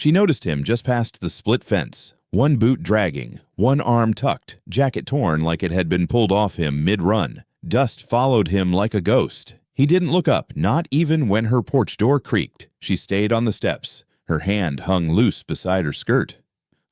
She noticed him just past the split fence, one boot dragging, one arm tucked, jacket torn like it had been pulled off him mid-run. Dust followed him like a ghost. He didn't look up, not even when her porch door creaked. She stayed on the steps. Her hand hung loose beside her skirt.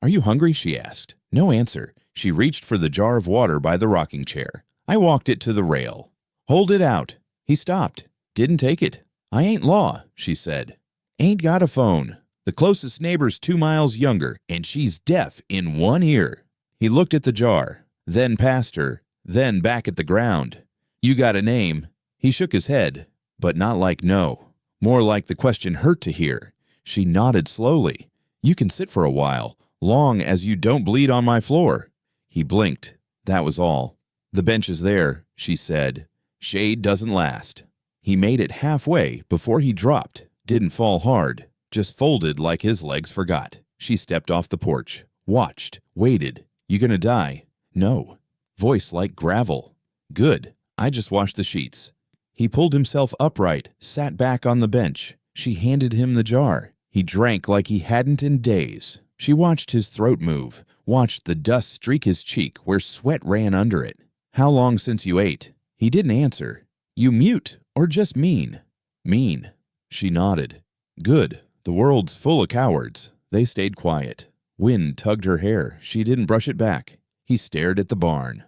"Are you hungry?" she asked. No answer. She reached for the jar of water by the rocking chair. I walked it to the rail. "Hold it out." He stopped. "Didn't take it." "I ain't law," she said. "Ain't got a phone. The closest neighbor's 2 miles younger, and she's deaf in one ear." He looked at the jar, then past her, then back at the ground. "You got a name?" He shook his head, but not like no. More like the question hurt to hear. She nodded slowly. "You can sit for a while, long as you don't bleed on my floor." He blinked. That was all. "The bench is there," she said. "Shade doesn't last." He made it halfway before he dropped. Didn't fall hard. Just folded like his legs forgot. She stepped off the porch, watched, waited. "You gonna die?" "No." Voice like gravel. "Good. I just washed the sheets." He pulled himself upright, sat back on the bench. She handed him the jar. He drank like he hadn't in days. She watched his throat move, watched the dust streak his cheek where sweat ran under it. "How long since you ate?" He didn't answer. "You mute or just mean?" "Mean." She nodded. "Good. The world's full of cowards." They stayed quiet. Wind tugged her hair. She didn't brush it back. He stared at the barn.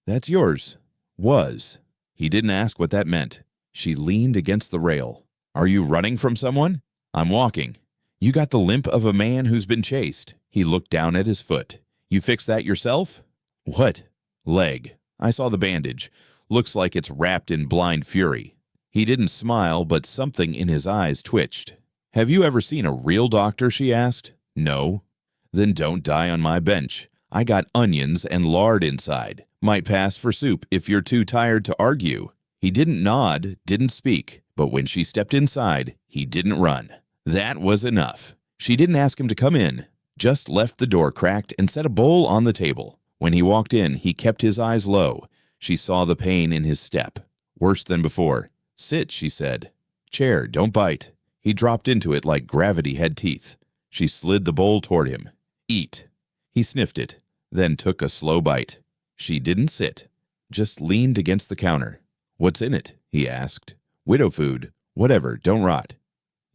"That's yours." "Was." He didn't ask what that meant. She leaned against the rail. "Are you running from someone?" "I'm walking." "You got the limp of a man who's been chased." He looked down at his foot. "You fixed that yourself?" "What?" "Leg. I saw the bandage. Looks like it's wrapped in blind fury." He didn't smile, but something in his eyes twitched. "Have you ever seen a real doctor?" she asked. "No." "Then don't die on my bench. I got onions and lard inside. Might pass for soup if you're too tired to argue." He didn't nod, didn't speak, but when she stepped inside, he didn't run. That was enough. She didn't ask him to come in, just left the door cracked and set a bowl on the table. When he walked in, he kept his eyes low. She saw the pain in his step. Worse than before. "Sit," she said. "Chair, don't bite." He dropped into it like gravity had teeth. She slid the bowl toward him. "Eat." He sniffed it, then took a slow bite. She didn't sit, just leaned against the counter. "What's in it?" he asked. "Widow food. Whatever, don't rot."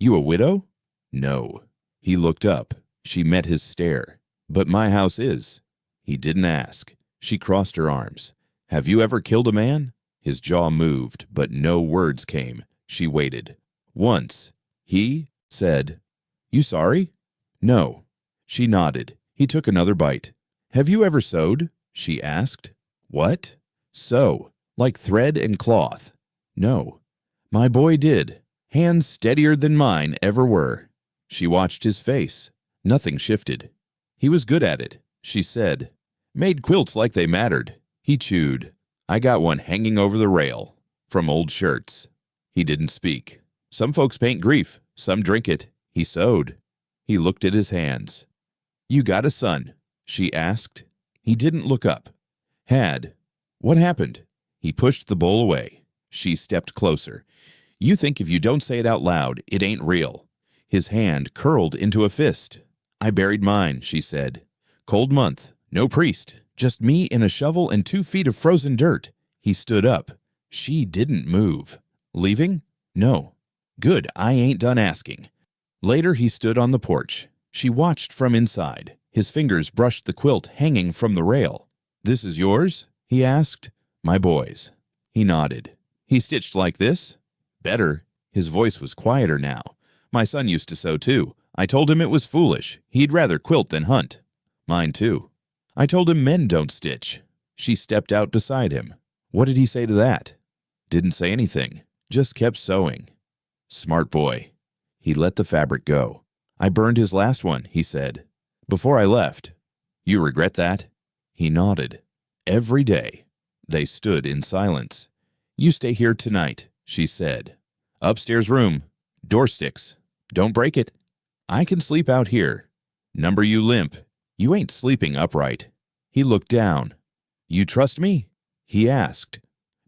"You a widow?" "No." He looked up. She met his stare. "But my house is." He didn't ask. She crossed her arms. "Have you ever killed a man?" His jaw moved, but no words came. She waited. "Once." He said, "You sorry?" "No." She nodded. He took another bite. "Have you ever sewed?" she asked. "What?" "Sew. Like thread and cloth." "No." "My boy did. Hands steadier than mine ever were." She watched his face. Nothing shifted. "He was good at it," she said. "Made quilts like they mattered." He chewed. "I got one hanging over the rail. From old shirts." He didn't speak. "Some folks paint grief. Some drink it." He sewed. He looked at his hands. "You got a son?" she asked. He didn't look up. "Had." "What happened?" He pushed the bowl away. She stepped closer. "You think if you don't say it out loud, it ain't real." His hand curled into a fist. "I buried mine," she said. "Cold month. No priest. Just me in a shovel and 2 feet of frozen dirt." He stood up. She didn't move. "Leaving?" "No." "Good. I ain't done asking." Later he stood on the porch. She watched from inside. His fingers brushed the quilt hanging from the rail. "This is yours?" he asked. "My boy's." He nodded. "He stitched like this?" "Better." His voice was quieter now. "My son used to sew too. I told him it was foolish. He'd rather quilt than hunt." "Mine too." "I told him men don't stitch." She stepped out beside him. "What did he say to that?" "Didn't say anything. Just kept sewing." "Smart boy." He let the fabric go. "I burned his last one," he said. "Before I left." "You regret that?" He nodded. "Every day." They stood in silence. "You stay here tonight," she said. "Upstairs room. Door sticks. Don't break it." "I can sleep out here." "Number you limp. You ain't sleeping upright." He looked down. "You trust me?" he asked.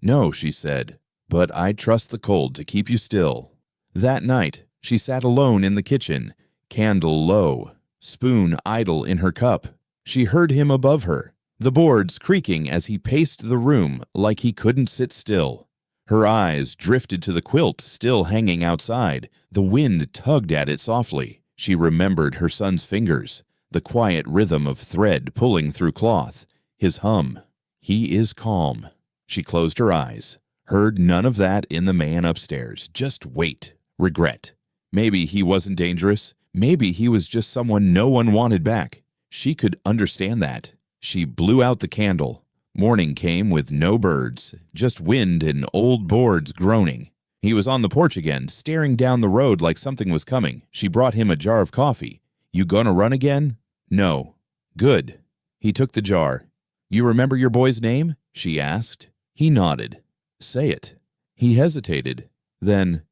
"No," she said, "but I trust the cold to keep you still." That night, she sat alone in the kitchen, Candle low, spoon idle in her cup. She heard him above her, the boards creaking as he paced the room like he couldn't sit still. Her eyes drifted to the quilt still hanging outside. The wind tugged at it softly. She remembered her son's fingers, the quiet rhythm of thread pulling through cloth, his hum. He is calm. She closed her eyes, heard none of that in the man upstairs. Just wait, regret. Maybe he wasn't dangerous. Maybe he was just someone no one wanted back. She could understand that. She blew out the candle. Morning came with no birds, just wind and old boards groaning. He was on the porch again, staring down the road like something was coming. She brought him a jar of coffee. You gonna run again? No. Good. He took the jar. You remember your boy's name? She asked. He nodded. Say it. He hesitated. Then,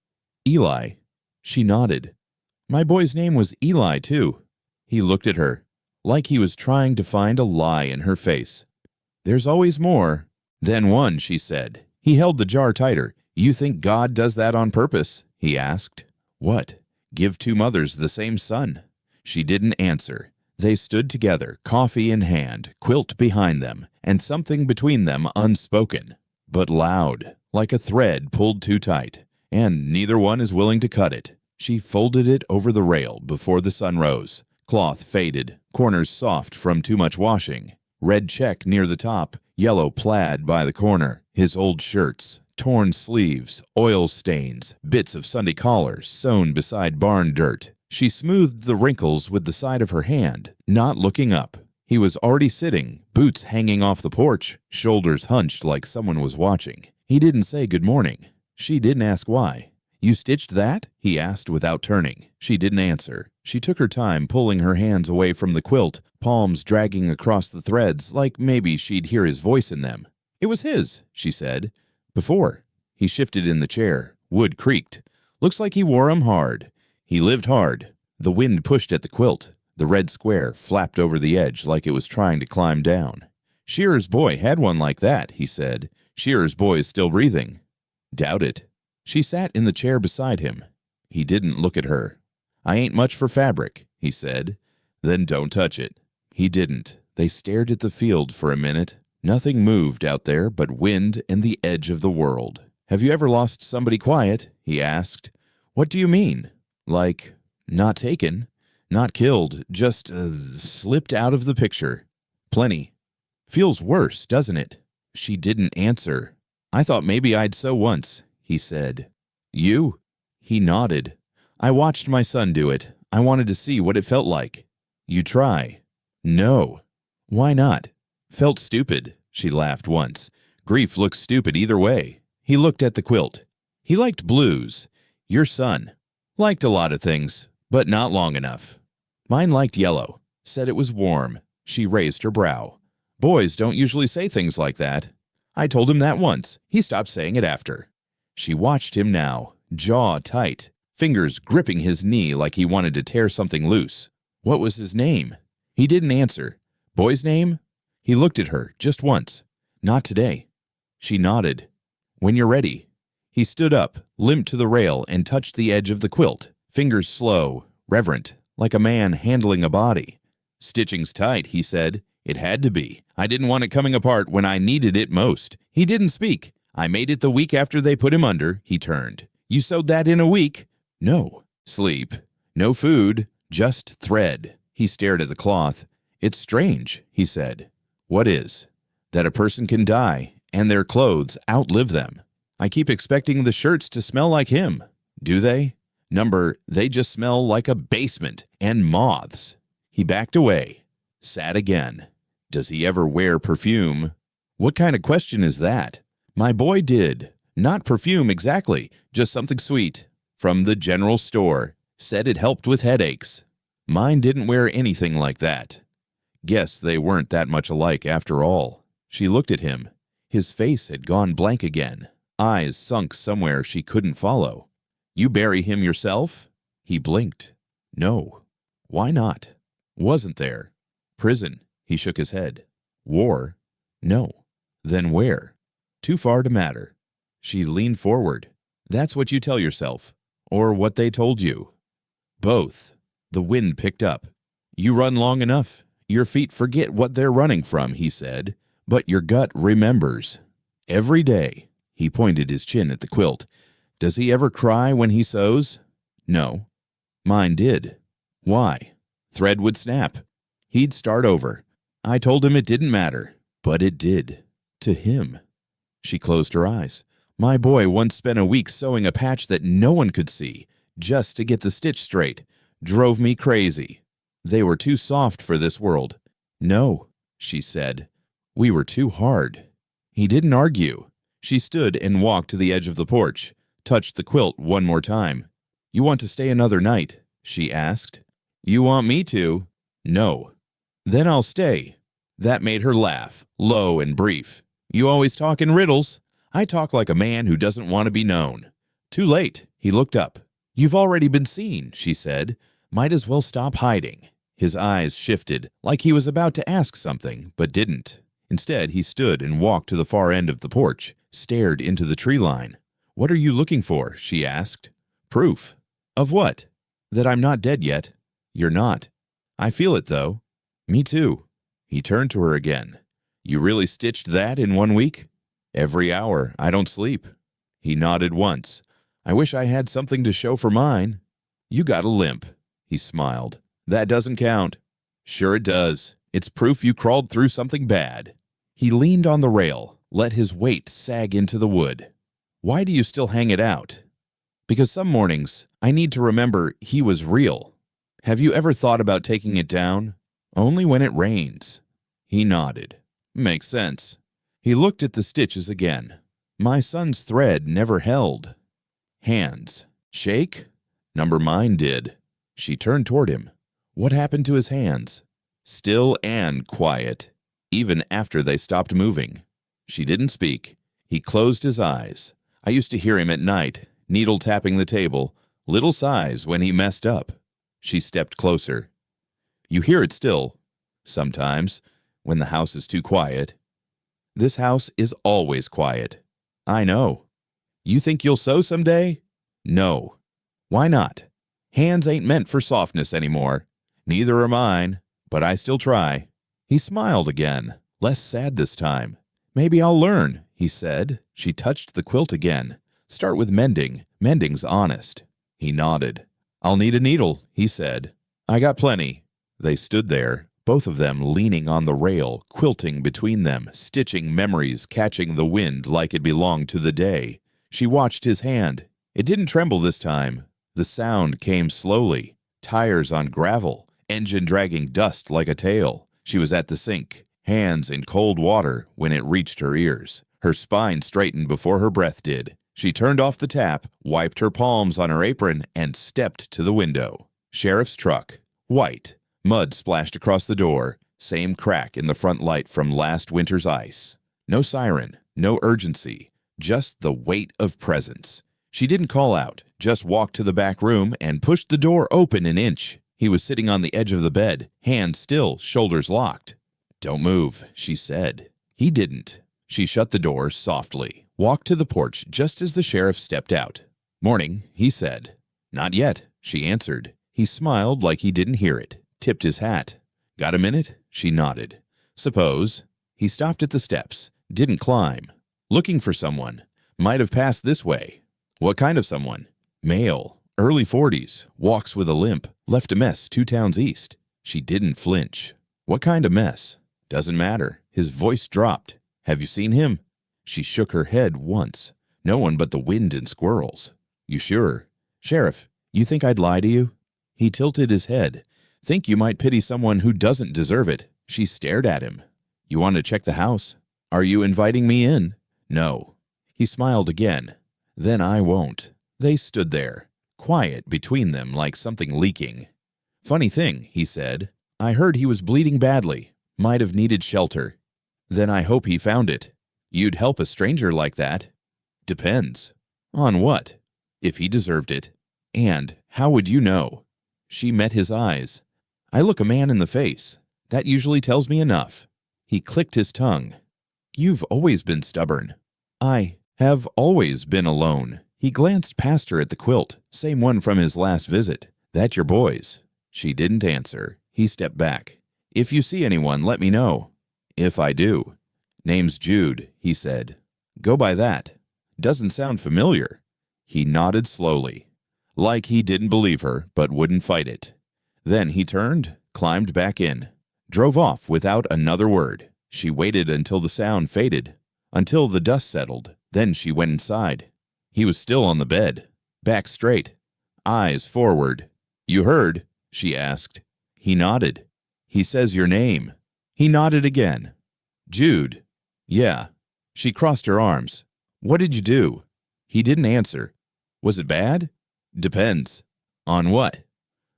Eli. She nodded. My boy's name was Eli, too. He looked at her, like he was trying to find a lie in her face. There's always more. Then one, she said. He held the jar tighter. You think God does that on purpose? He asked. What? Give two mothers the same son? She didn't answer. They stood together, coffee in hand, quilt behind them, and something between them unspoken, but loud, like a thread pulled too tight, and neither one is willing to cut it. She folded it over the rail before the sun rose. Cloth faded, corners soft from too much washing. Red check near the top, yellow plaid by the corner. His old shirts, torn sleeves, oil stains, bits of Sunday collars sewn beside barn dirt. She smoothed the wrinkles with the side of her hand, not looking up. He was already sitting, boots hanging off the porch, shoulders hunched like someone was watching. He didn't say good morning. She didn't ask why. You stitched that? He asked without turning. She didn't answer. She took her time pulling her hands away from the quilt, palms dragging across the threads like maybe she'd hear his voice in them. It was his, she said. Before. He shifted in the chair. Wood creaked. Looks like he wore 'em hard. He lived hard. The wind pushed at the quilt. The red square flapped over the edge like it was trying to climb down. Shearer's boy had one like that, he said. Shearer's boy is still breathing. Doubt it. She sat in the chair beside him. He didn't look at her. I ain't much for fabric, he said. Then don't touch it. He didn't. They stared at the field for a minute. Nothing moved out there but wind and the edge of the world. Have you ever lost somebody quiet? He asked. What do you mean? Like, not taken, not killed, just slipped out of the picture. Plenty. Feels worse, doesn't it? She didn't answer. I thought maybe I'd so once, he said. You? He nodded. I watched my son do it. I wanted to see what it felt like. You try. No. Why not? Felt stupid, she laughed once. Grief looks stupid either way. He looked at the quilt. He liked blues. Your son. Liked a lot of things, but not long enough. Mine liked yellow. Said it was warm. She raised her brow. Boys don't usually say things like that. I told him that once. He stopped saying it after. She watched him now, jaw tight, fingers gripping his knee like he wanted to tear something loose. What was his name? He didn't answer. Boy's name? He looked at her just once. Not today. She nodded. When you're ready. He stood up, limped to the rail, and touched the edge of the quilt, fingers slow, reverent, like a man handling a body. Stitching's tight, he said. It had to be. I didn't want it coming apart when I needed it most. He didn't speak. I made it the week after they put him under. He turned. You sewed that in a week? No. Sleep. No food. Just thread. He stared at the cloth. It's strange, he said. What is? That a person can die, and their clothes outlive them. I keep expecting the shirts to smell like him. Do they? They just smell like a basement and moths. He backed away. Sat again. Does he ever wear perfume? What kind of question is that? My boy did. Not perfume exactly, just something sweet. From the general store. Said it helped with headaches. Mine didn't wear anything like that. Guess they weren't that much alike after all. She looked at him. His face had gone blank again. Eyes sunk somewhere she couldn't follow. You bury him yourself? He blinked. No. Why not? Wasn't there? Prison. He shook his head. War? No. Then where? Too far to matter. She leaned forward. That's what you tell yourself. Or what they told you. Both. The wind picked up. You run long enough. Your feet forget what they're running from, he said, but your gut remembers. Every day. He pointed his chin at the quilt. Does he ever cry when he sews? No. Mine did. Why? Thread would snap. He'd start over. I told him it didn't matter, but it did. To him. She closed her eyes. My boy once spent a week sewing a patch that no one could see, just to get the stitch straight. Drove me crazy. They were too soft for this world. No, she said. We were too hard. He didn't argue. She stood and walked to the edge of the porch, touched the quilt one more time. You want to stay another night? She asked. You want me to? No. Then I'll stay. That made her laugh, low and brief. You always talk in riddles. I talk like a man who doesn't want to be known. Too late. He looked up. You've already been seen, she said. Might as well stop hiding. His eyes shifted, like he was about to ask something, but didn't. Instead, he stood and walked to the far end of the porch, stared into the tree line. What are you looking for? She asked. Proof. Of what? That I'm not dead yet. You're not. I feel it, though. Me too. He turned to her again. You really stitched that in 1 week? Every hour. I don't sleep. He nodded once. I wish I had something to show for mine. You got a limp. He smiled. That doesn't count. Sure it does. It's proof you crawled through something bad. He leaned on the rail, let his weight sag into the wood. Why do you still hang it out? Because some mornings, I need to remember he was real. Have you ever thought about taking it down? Only when it rains. He nodded. Makes sense. He looked at the stitches again. My son's thread never held. Hands. Shake? Number mine did. She turned toward him. What happened to his hands? Still and quiet, even after they stopped moving. She didn't speak. He closed his eyes. I used to hear him at night, needle tapping the table, little sighs when he messed up. She stepped closer. You hear it still. Sometimes, when the house is too quiet. This house is always quiet. I know. You think you'll sew someday? No. Why not? Hands ain't meant for softness anymore. Neither are mine, but I still try. He smiled again, less sad this time. Maybe I'll learn, he said. She touched the quilt again. Start with mending. Mending's honest. He nodded. I'll need a needle, he said. I got plenty. They stood there, both of them leaning on the rail, quilting between them, stitching memories, catching the wind like it belonged to the day. She watched his hand. It didn't tremble this time. The sound came slowly. Tires on gravel, engine dragging dust like a tail. She was at the sink, hands in cold water when it reached her ears. Her spine straightened before her breath did. She turned off the tap, wiped her palms on her apron, and stepped to the window. Sheriff's truck. White. Mud splashed across the door. Same crack in the front light from last winter's ice. No siren, no urgency, just the weight of presence. She didn't call out, just walked to the back room and pushed the door open an inch. He was sitting on the edge of the bed, hands still, shoulders locked. Don't move, she said. He didn't. She shut the door softly, walked to the porch just as the sheriff stepped out. Morning, he said. Not yet, she answered. He smiled like he didn't hear it, tipped his hat. Got a minute? She nodded. Suppose. He stopped at the steps, didn't climb. Looking for someone. Might have passed this way. What kind of someone? Male, early 40s, walks with a limp, left a mess 2 towns east. She didn't flinch. What kind of mess? Doesn't matter. His voice dropped. Have you seen him? She shook her head once. No one but the wind and squirrels. You sure? Sheriff, you think I'd lie to you? He tilted his head. Think you might pity someone who doesn't deserve it. She stared at him. You want to check the house? Are you inviting me in? No. He smiled again. Then I won't. They stood there, quiet between them like something leaking. Funny thing, he said. I heard he was bleeding badly. Might have needed shelter. Then I hope he found it. You'd help a stranger like that? Depends. On what? If he deserved it. And how would you know? She met his eyes. I look a man in the face. That usually tells me enough. He clicked his tongue. You've always been stubborn. I have always been alone. He glanced past her at the quilt, same one from his last visit. That your boy's? She didn't answer. He stepped back. If you see anyone, let me know. If I do. Name's Jude, he said. Go by that. Doesn't sound familiar. He nodded slowly, like he didn't believe her but wouldn't fight it. Then he turned, climbed back in, drove off without another word. She waited until the sound faded, until the dust settled. Then she went inside. He was still on the bed, back straight, eyes forward. You heard? She asked. He nodded. He says your name. He nodded again. Jude. Yeah. She crossed her arms. What did you do? He didn't answer. Was it bad? Depends. On what?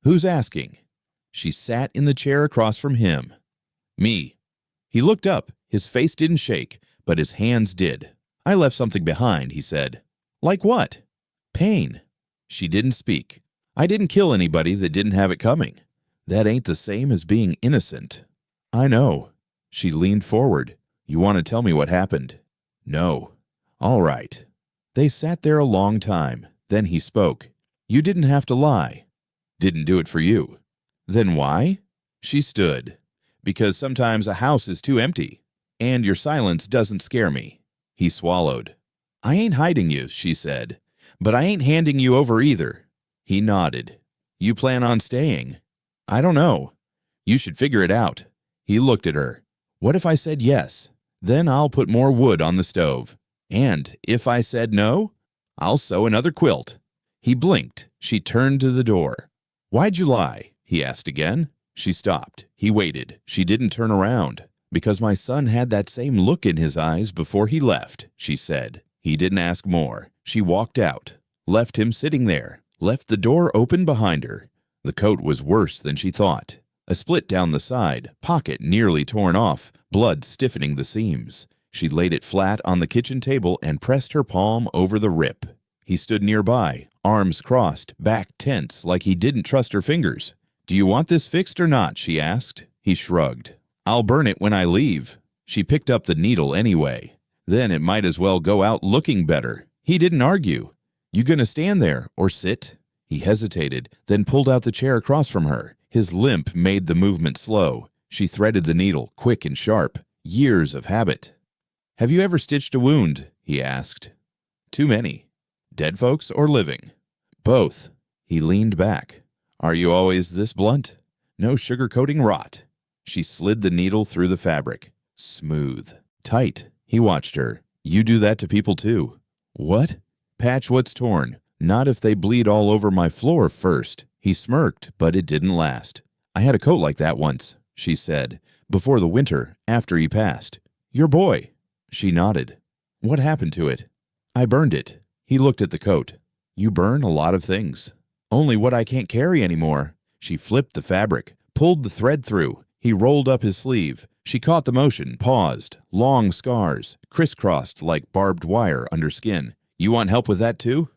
Who's asking? She sat in the chair across from him. Me. He looked up. His face didn't shake, but his hands did. I left something behind, he said. Like what? Pain. She didn't speak. I didn't kill anybody that didn't have it coming. That ain't the same as being innocent. I know. She leaned forward. You want to tell me what happened? No. All right. They sat there a long time. Then he spoke. You didn't have to lie. Didn't do it for you. Then why? She stood. Because sometimes a house is too empty, and your silence doesn't scare me. He swallowed. I ain't hiding you, she said, but I ain't handing you over either. He nodded. You plan on staying? I don't know. You should figure it out. He looked at her. What if I said yes? Then I'll put more wood on the stove. And if I said no, I'll sew another quilt. He blinked. She turned to the door. Why'd you lie? He asked again. She stopped. He waited. She didn't turn around. Because my son had that same look in his eyes before he left, she said. He didn't ask more. She walked out, left him sitting there, left the door open behind her. The coat was worse than she thought. A split down the side, pocket nearly torn off, blood stiffening the seams. She laid it flat on the kitchen table and pressed her palm over the rip. He stood nearby, arms crossed, back tense like he didn't trust her fingers. Do you want this fixed or not? She asked. He shrugged. I'll burn it when I leave. She picked up the needle anyway. Then it might as well go out looking better. He didn't argue. You gonna stand there or sit? He hesitated, then pulled out the chair across from her. His limp made the movement slow. She threaded the needle, quick and sharp. Years of habit. Have you ever stitched a wound? He asked. Too many. Dead folks or living? Both. He leaned back. Are you always this blunt? No sugarcoating rot. She slid the needle through the fabric. Smooth. Tight. He watched her. You do that to people too. What? Patch what's torn. Not if they bleed all over my floor first. He smirked, but it didn't last. I had a coat like that once, she said, before the winter, after he passed. Your boy. She nodded. What happened to it? I burned it. He looked at the coat. You burn a lot of things. Only what I can't carry anymore. She flipped the fabric, pulled the thread through. He rolled up his sleeve. She caught the motion, paused. Long scars, crisscrossed like barbed wire under skin. You want help with that too?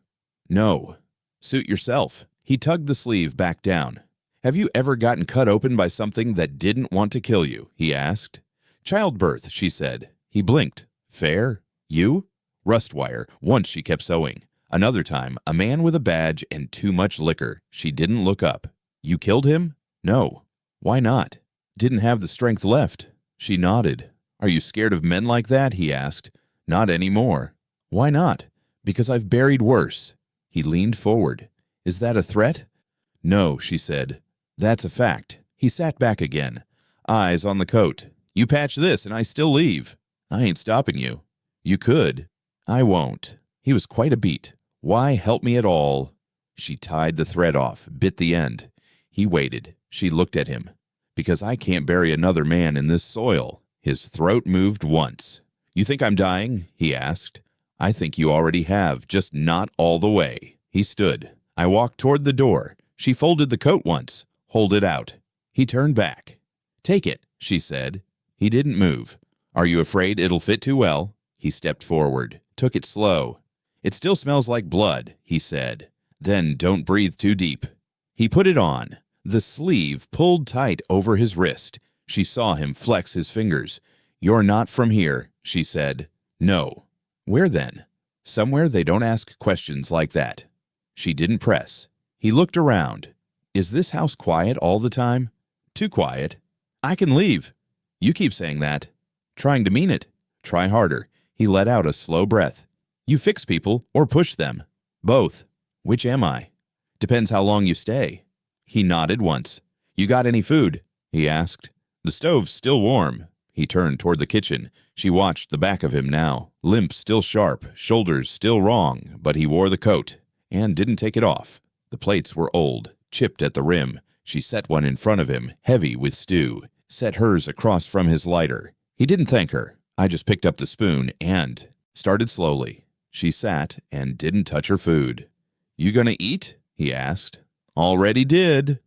No. Suit yourself. He tugged the sleeve back down. Have you ever gotten cut open by something that didn't want to kill you? He asked. Childbirth, she said. He blinked. Fair? You? Rust wire. Once she kept sewing. Another time, a man with a badge and too much liquor. She didn't look up. You killed him? No. Why not? Didn't have the strength left. She nodded. Are you scared of men like that? He asked. Not anymore. Why not? Because I've buried worse. He leaned forward. Is that a threat? No, she said. That's a fact. He sat back again. Eyes on the coat. You patch this and I still leave. I ain't stopping you. You could. I won't. He was quite a beat. Why help me at all? She tied the thread off, bit the end. He waited. She looked at him. Because I can't bury another man in this soil. His throat moved once. You think I'm dying? He asked. I think you already have, just not all the way. He stood. I walked toward the door. She folded the coat once. Hold it out. He turned back. Take it, she said. He didn't move. Are you afraid it'll fit too well? He stepped forward, took it slow. It still smells like blood, he said. Then don't breathe too deep. He put it on. The sleeve pulled tight over his wrist. She saw him flex his fingers. You're not from here, she said. No. Where then? Somewhere they don't ask questions like that. She didn't press. He looked around. Is this house quiet all the time? Too quiet. I can leave. You keep saying that. Trying to mean it. Try harder. He let out a slow breath. You fix people or push them. Both. Which am I? Depends how long you stay. He nodded once. You got any food? He asked. The stove's still warm. He turned toward the kitchen. She watched the back of him now. Limbs still sharp, shoulders still wrong, but he wore the coat and didn't take it off. The plates were old, chipped at the rim. She set one in front of him, heavy with stew, set hers across from his lighter. He didn't thank her. I just picked up the spoon and started slowly. She sat and didn't touch her food. You gonna eat? He asked. Already did.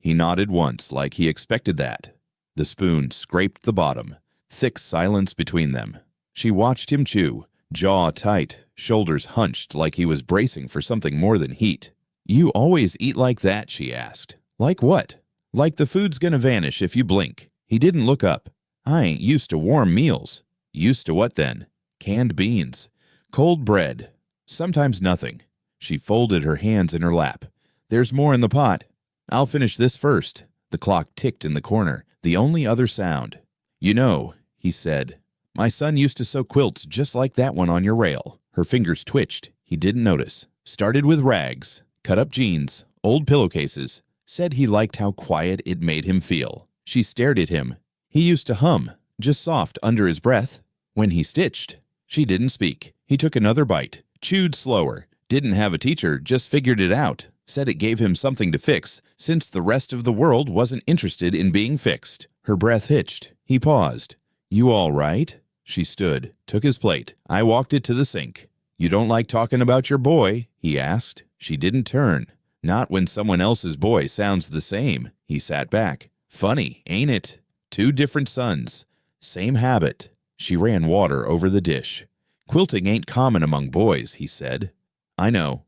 He nodded once like he expected that. The spoon scraped the bottom. Thick silence between them. She watched him chew, jaw tight, shoulders hunched like he was bracing for something more than heat. You always eat like that, she asked. Like what? Like the food's gonna vanish if you blink. He didn't look up. I ain't used to warm meals. Used to what then? Canned beans. Cold bread. Sometimes nothing. She folded her hands in her lap. There's more in the pot. I'll finish this first. The clock ticked in the corner, the only other sound. You know, he said, my son used to sew quilts just like that one on your rail. Her fingers twitched. He didn't notice. Started with rags, cut up jeans, old pillowcases. Said he liked how quiet it made him feel. She stared at him. He used to hum, just soft under his breath. When he stitched, she didn't speak. He took another bite, chewed slower. Didn't have a teacher, just figured it out. Said it gave him something to fix, since the rest of the world wasn't interested in being fixed. Her breath hitched. He paused. You all right? She stood, took his plate. I walked it to the sink. You don't like talking about your boy? He asked. She didn't turn. Not when someone else's boy sounds the same. He sat back. Funny, ain't it? Two different sons. Same habit. She ran water over the dish. Quilting ain't common among boys, he said. I know.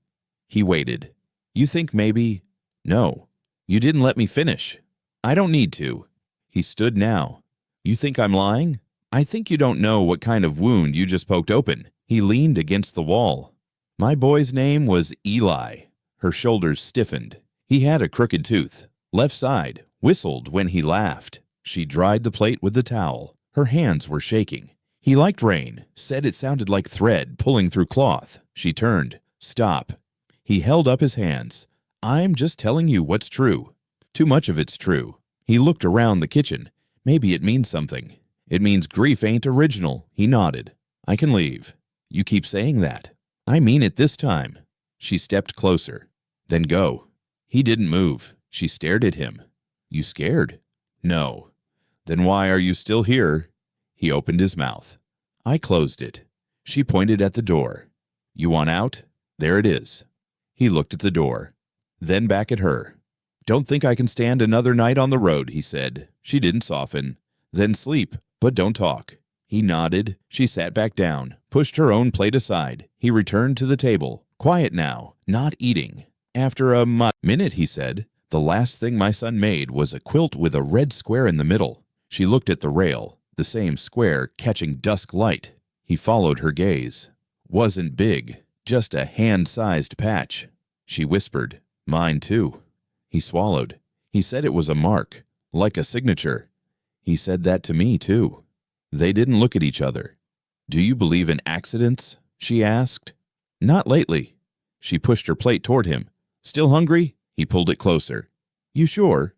He waited. You think maybe? No. You didn't let me finish. I don't need to. He stood now. You think I'm lying? I think you don't know what kind of wound you just poked open. He leaned against the wall. My boy's name was Eli. Her shoulders stiffened. He had a crooked tooth. Left side. Whistled when he laughed. She dried the plate with the towel. Her hands were shaking. He liked rain. Said it sounded like thread pulling through cloth. She turned. Stop. He held up his hands. I'm just telling you what's true. Too much of it's true. He looked around the kitchen. Maybe it means something. It means grief ain't original. He nodded. I can leave. You keep saying that. I mean it this time. She stepped closer. Then go. He didn't move. She stared at him. You scared? No. Then why are you still here? He opened his mouth. I closed it. She pointed at the door. You want out? There it is. He looked at the door. Then back at her. Don't think I can stand another night on the road, he said. She didn't soften. Then sleep, but don't talk. He nodded. She sat back down, pushed her own plate aside. He returned to the table. Quiet now, not eating. After a minute, he said, the last thing my son made was a quilt with a red square in the middle. She looked at the rail, the same square catching dusk light. He followed her gaze. Wasn't big, just a hand-sized patch. She whispered, mine too. He swallowed. He said it was a mark, like a signature. He said that to me too. They didn't look at each other. Do you believe in accidents? She asked. Not lately. She pushed her plate toward him. Still hungry? He pulled it closer. You sure?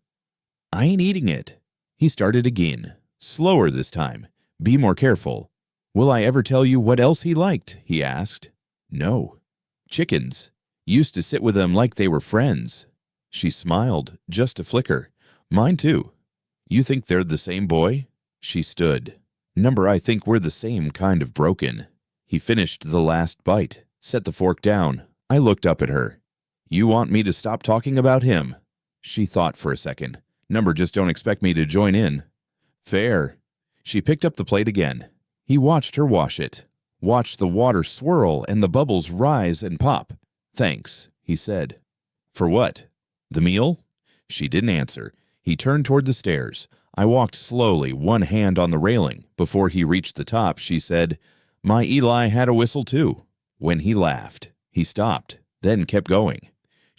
I ain't eating it. He started again, slower this time. Be more careful. Will I ever tell you what else he liked? He asked. No. Chickens. Used to sit with them like they were friends. She smiled, just a flicker. Mine too. You think they're the same boy? She stood. Number, I think we're the same kind of broken. He finished the last bite, set the fork down. I looked up at her. You want me to stop talking about him? She thought for a second. Number, just don't expect me to join in. Fair. She picked up the plate again. He watched her wash it. Watched the water swirl and the bubbles rise and pop. Thanks, he said. For what? The meal? She didn't answer. He turned toward the stairs. I walked slowly, one hand on the railing. Before he reached the top, she said, My Eli had a whistle too. When he laughed, he stopped, then kept going.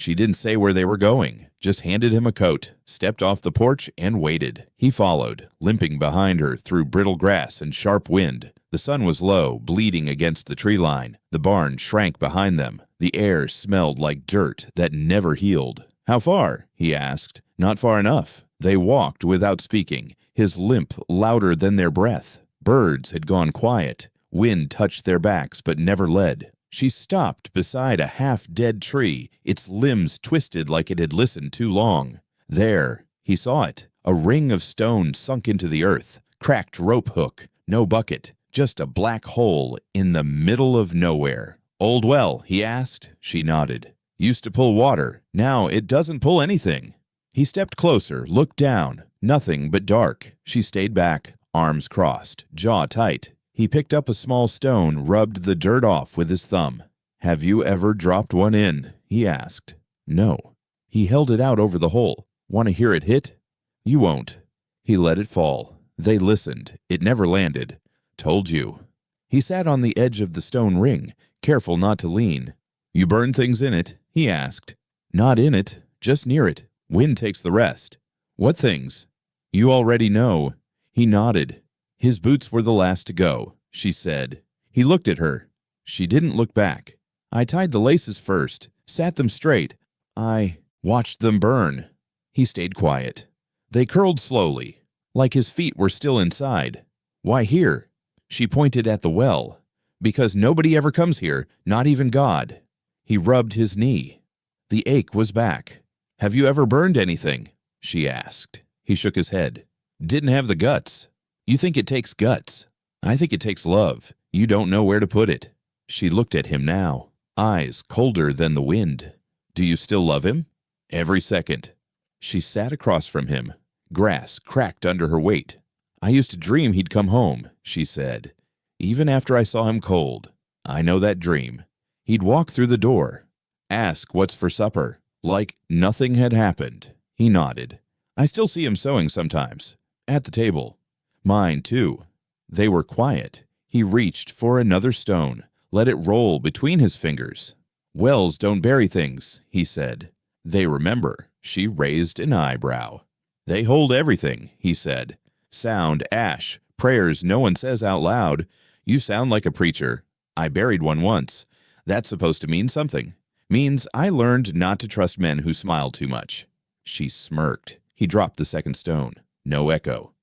She didn't say where they were going, just handed him a coat, stepped off the porch, and waited. He followed, limping behind her through brittle grass and sharp wind. The sun was low, bleeding against the tree line. The barn shrank behind them. The air smelled like dirt that never healed. "How far?" he asked. "Not far enough." They walked without speaking, his limp louder than their breath. Birds had gone quiet. Wind touched their backs but never led. She stopped beside a half-dead tree, its limbs twisted like it had listened too long. There, he saw it, a ring of stone sunk into the earth, cracked rope hook, no bucket, just a black hole in the middle of nowhere. "Old well?" he asked. She nodded. "Used to pull water. Now it doesn't pull anything." He stepped closer, looked down. Nothing but dark. She stayed back, arms crossed, jaw tight. He picked up a small stone, rubbed the dirt off with his thumb. "Have you ever dropped one in?" he asked. "No." He held it out over the hole. "Want to hear it hit?" "You won't." He let it fall. They listened. It never landed. "Told you." He sat on the edge of the stone ring, careful not to lean. "You burn things in it?" he asked. "Not in it, just near it. Wind takes the rest." "What things?" "You already know." He nodded. His boots were the last to go, she said. He looked at her. She didn't look back. "I tied the laces first, sat them straight. I watched them burn." He stayed quiet. They curled slowly, like his feet were still inside. "Why here?" She pointed at the well. "Because nobody ever comes here, not even God." He rubbed his knee. The ache was back. "Have you ever burned anything?" she asked. He shook his head. "Didn't have the guts." "You think it takes guts. I think it takes love. You don't know where to put it." She looked at him now, eyes colder than the wind. "Do you still love him?" "Every second." She sat across from him. Grass cracked under her weight. "I used to dream he'd come home," she said. "Even after I saw him cold. I know that dream. He'd walk through the door. Ask what's for supper. Like nothing had happened." He nodded. "I still see him sewing sometimes. At the table. Mine, too." They were quiet. He reached for another stone, let it roll between his fingers. "Wells don't bury things," he said. "They remember." She raised an eyebrow. "They hold everything," he said. "Sound, ash, prayers no one says out loud. You sound like a preacher. I buried one once. That's supposed to mean something. Means I learned not to trust men who smile too much." She smirked. He dropped the second stone. No echo.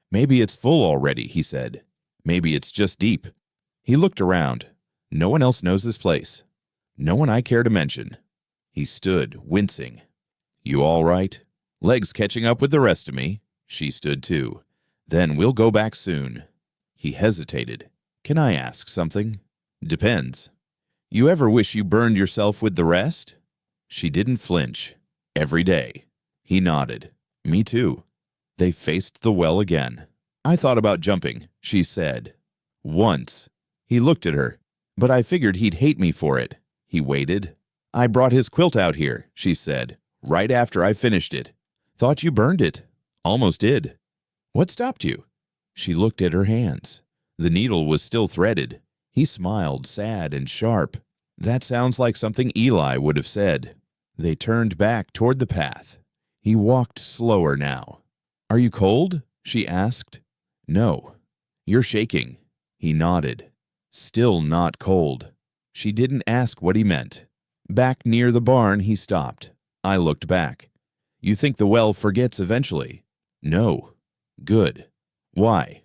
"Maybe it's full already," he said. "Maybe it's just deep." He looked around. "No one else knows this place. No one I care to mention." He stood, wincing. "You all right?" "Legs catching up with the rest of me." She stood too. "Then we'll go back soon." He hesitated. "Can I ask something?" "Depends." "You ever wish you burned yourself with the rest?" She didn't flinch. "Every day." He nodded. "Me too." They faced the well again. "I thought about jumping," she said. "Once." He looked at her. "But I figured he'd hate me for it." He waited. "I brought his quilt out here," she said, "right after I finished it. Thought you burned it." "Almost did." "What stopped you?" She looked at her hands. The needle was still threaded. He smiled, sad and sharp. "That sounds like something Eli would have said." They turned back toward the path. He walked slower now. "Are you cold?" she asked. "No." "You're shaking." He nodded. Still not cold. She didn't ask what he meant. Back near the barn, he stopped. I looked back. "You think the well forgets eventually?" "No." "Good." "Why?"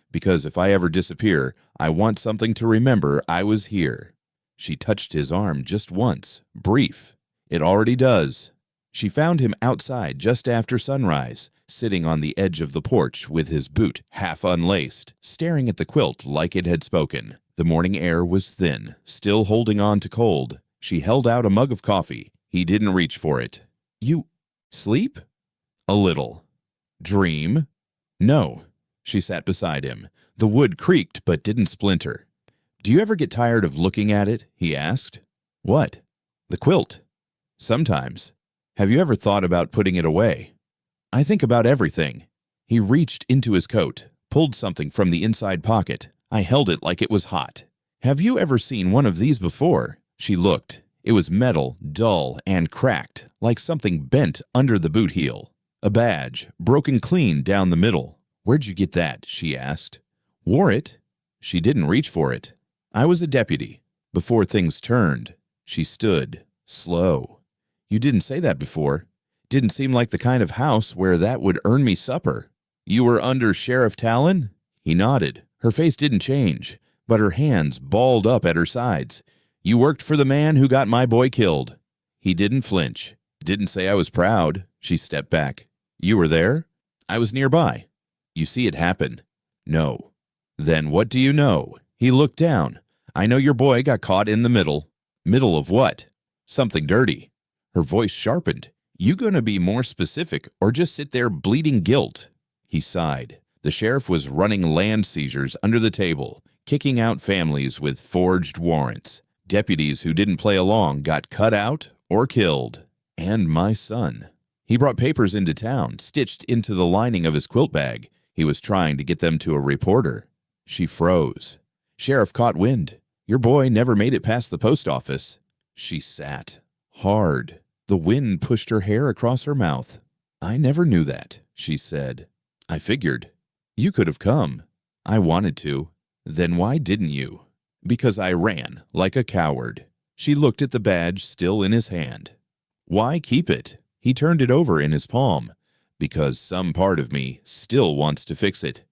"Because if I ever disappear, I want something to remember I was here." She touched his arm just once, brief. "It already does." She found him outside just after sunrise, sitting on the edge of the porch with his boot half unlaced, staring at the quilt like it had spoken. The morning air was thin, still holding on to cold. She held out a mug of coffee. He didn't reach for it. "You sleep?" "A little." "Dream?" "No." She sat beside him. The wood creaked but didn't splinter. "Do you ever get tired of looking at it?" he asked. "What?" "The quilt." "Sometimes." "Have you ever thought about putting it away?" "I think about everything." He reached into his coat, pulled something from the inside pocket. I held it like it was hot. "Have you ever seen one of these before?" She looked. It was metal, dull, and cracked, like something bent under the boot heel. A badge, broken clean down the middle. "Where'd you get that?" she asked. "Wore it." She didn't reach for it. "I was a deputy. Before things turned." She stood, slow. "You didn't say that before. Didn't seem like the kind of house where that would earn me supper." "You were under Sheriff Talon?" He nodded. Her face didn't change, but her hands balled up at her sides. "You worked for the man who got my boy killed." He didn't flinch. "Didn't say I was proud." She stepped back. "You were there?" "I was nearby." "You see it happen?" "No." "Then what do you know?" He looked down. "I know your boy got caught in the middle." "Middle of what?" "Something dirty." Her voice sharpened. "You gonna be more specific or just sit there bleeding guilt?" He sighed. The sheriff was running land seizures under the table, kicking out families with forged warrants. Deputies who didn't play along got cut out or killed. And my son. He brought papers into town, stitched into the lining of his quilt bag. He was trying to get them to a reporter. She froze. Sheriff caught wind. "Your boy never made it past the post office." She sat. Hard. The wind pushed her hair across her mouth. "I never knew that," she said. "I figured. You could have come." "I wanted to." "Then why didn't you?" "Because I ran, like a coward." She looked at the badge still in his hand. "Why keep it?" He turned it over in his palm. "Because some part of me still wants to fix it."